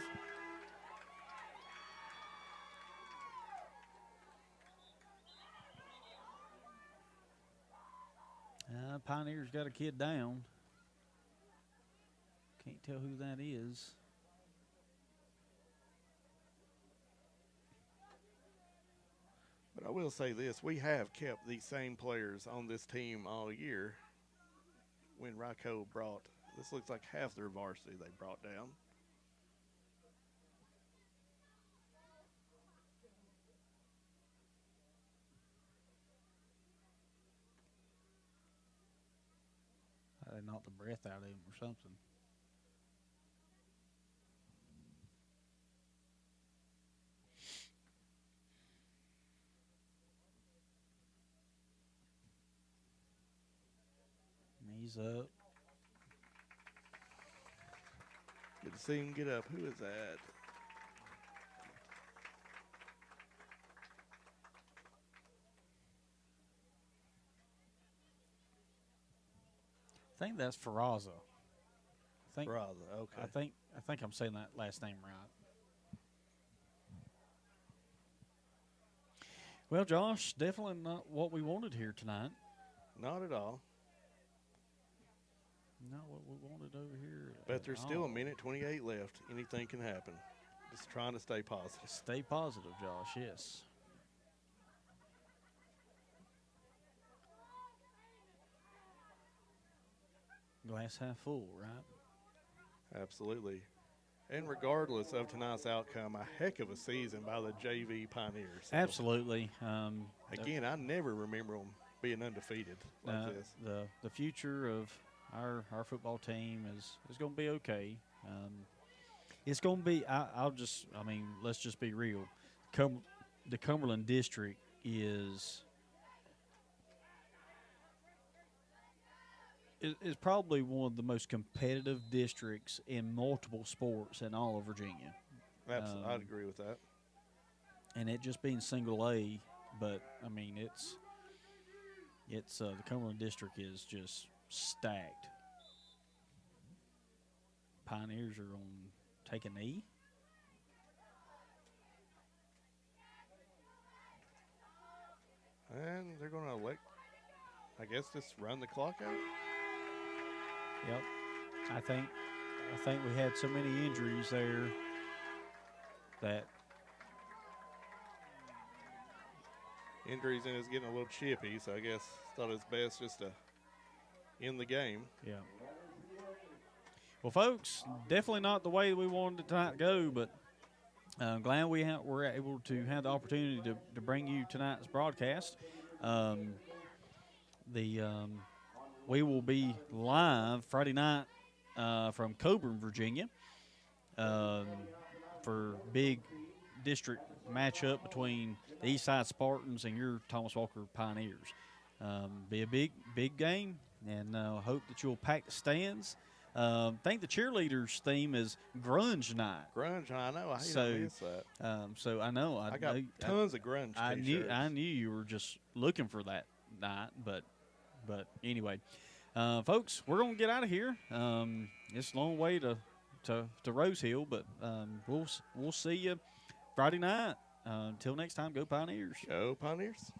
Pioneers got a kid down. Can't tell who that is. But I will say this, we have kept these same players on this team all year. When Ryco brought, this looks like half their varsity they brought down. They knocked the breath out of him or something. He's up. Good to see him get up. Who is that? I think that's Ferraza. Braza, okay. I think I'm saying that last name right. Well, Josh, definitely not what we wanted here tonight. Not at all. Not what we wanted over here. But there's still a minute 28 left. Anything can happen. Just trying to stay positive. Stay positive, Josh, yes. Glass half full, right? Absolutely. And regardless of tonight's outcome, a heck of a season by the JV Pioneers. So Absolutely. again, I never remember them being undefeated like this. The future of our football team is going to be okay. It's going to be. Let's just be real. The Cumberland District is probably one of the most competitive districts in multiple sports in all of Virginia. Absolutely, I'd agree with that. And it just being single A, but I mean it's the Cumberland District is just stacked. Pioneers are going to take a knee. And they're going to just run the clock out. Yep. I think we had so many injuries there that Injuries and it's getting a little chippy, so I guess thought it's best just to end the game. yeah. Well, folks, definitely not the way we wanted it tonight to go, but I'm glad we're able to have the opportunity to bring you tonight's broadcast. We will be live Friday night from Coburn, Virginia, for big district matchup between the Eastside Spartans and your Thomas Walker Pioneers. Be a big game, and hope that you'll pack the stands. I think the cheerleaders' theme is Grunge Night. Grunge, I know. I hate to miss that. So I know. I got tons of grunge t-shirts. I knew you were just looking for that night, but anyway, folks, we're gonna get out of here. It's a long way to Rose Hill, but we'll see you Friday night. Until next time, go Pioneers. Go Pioneers.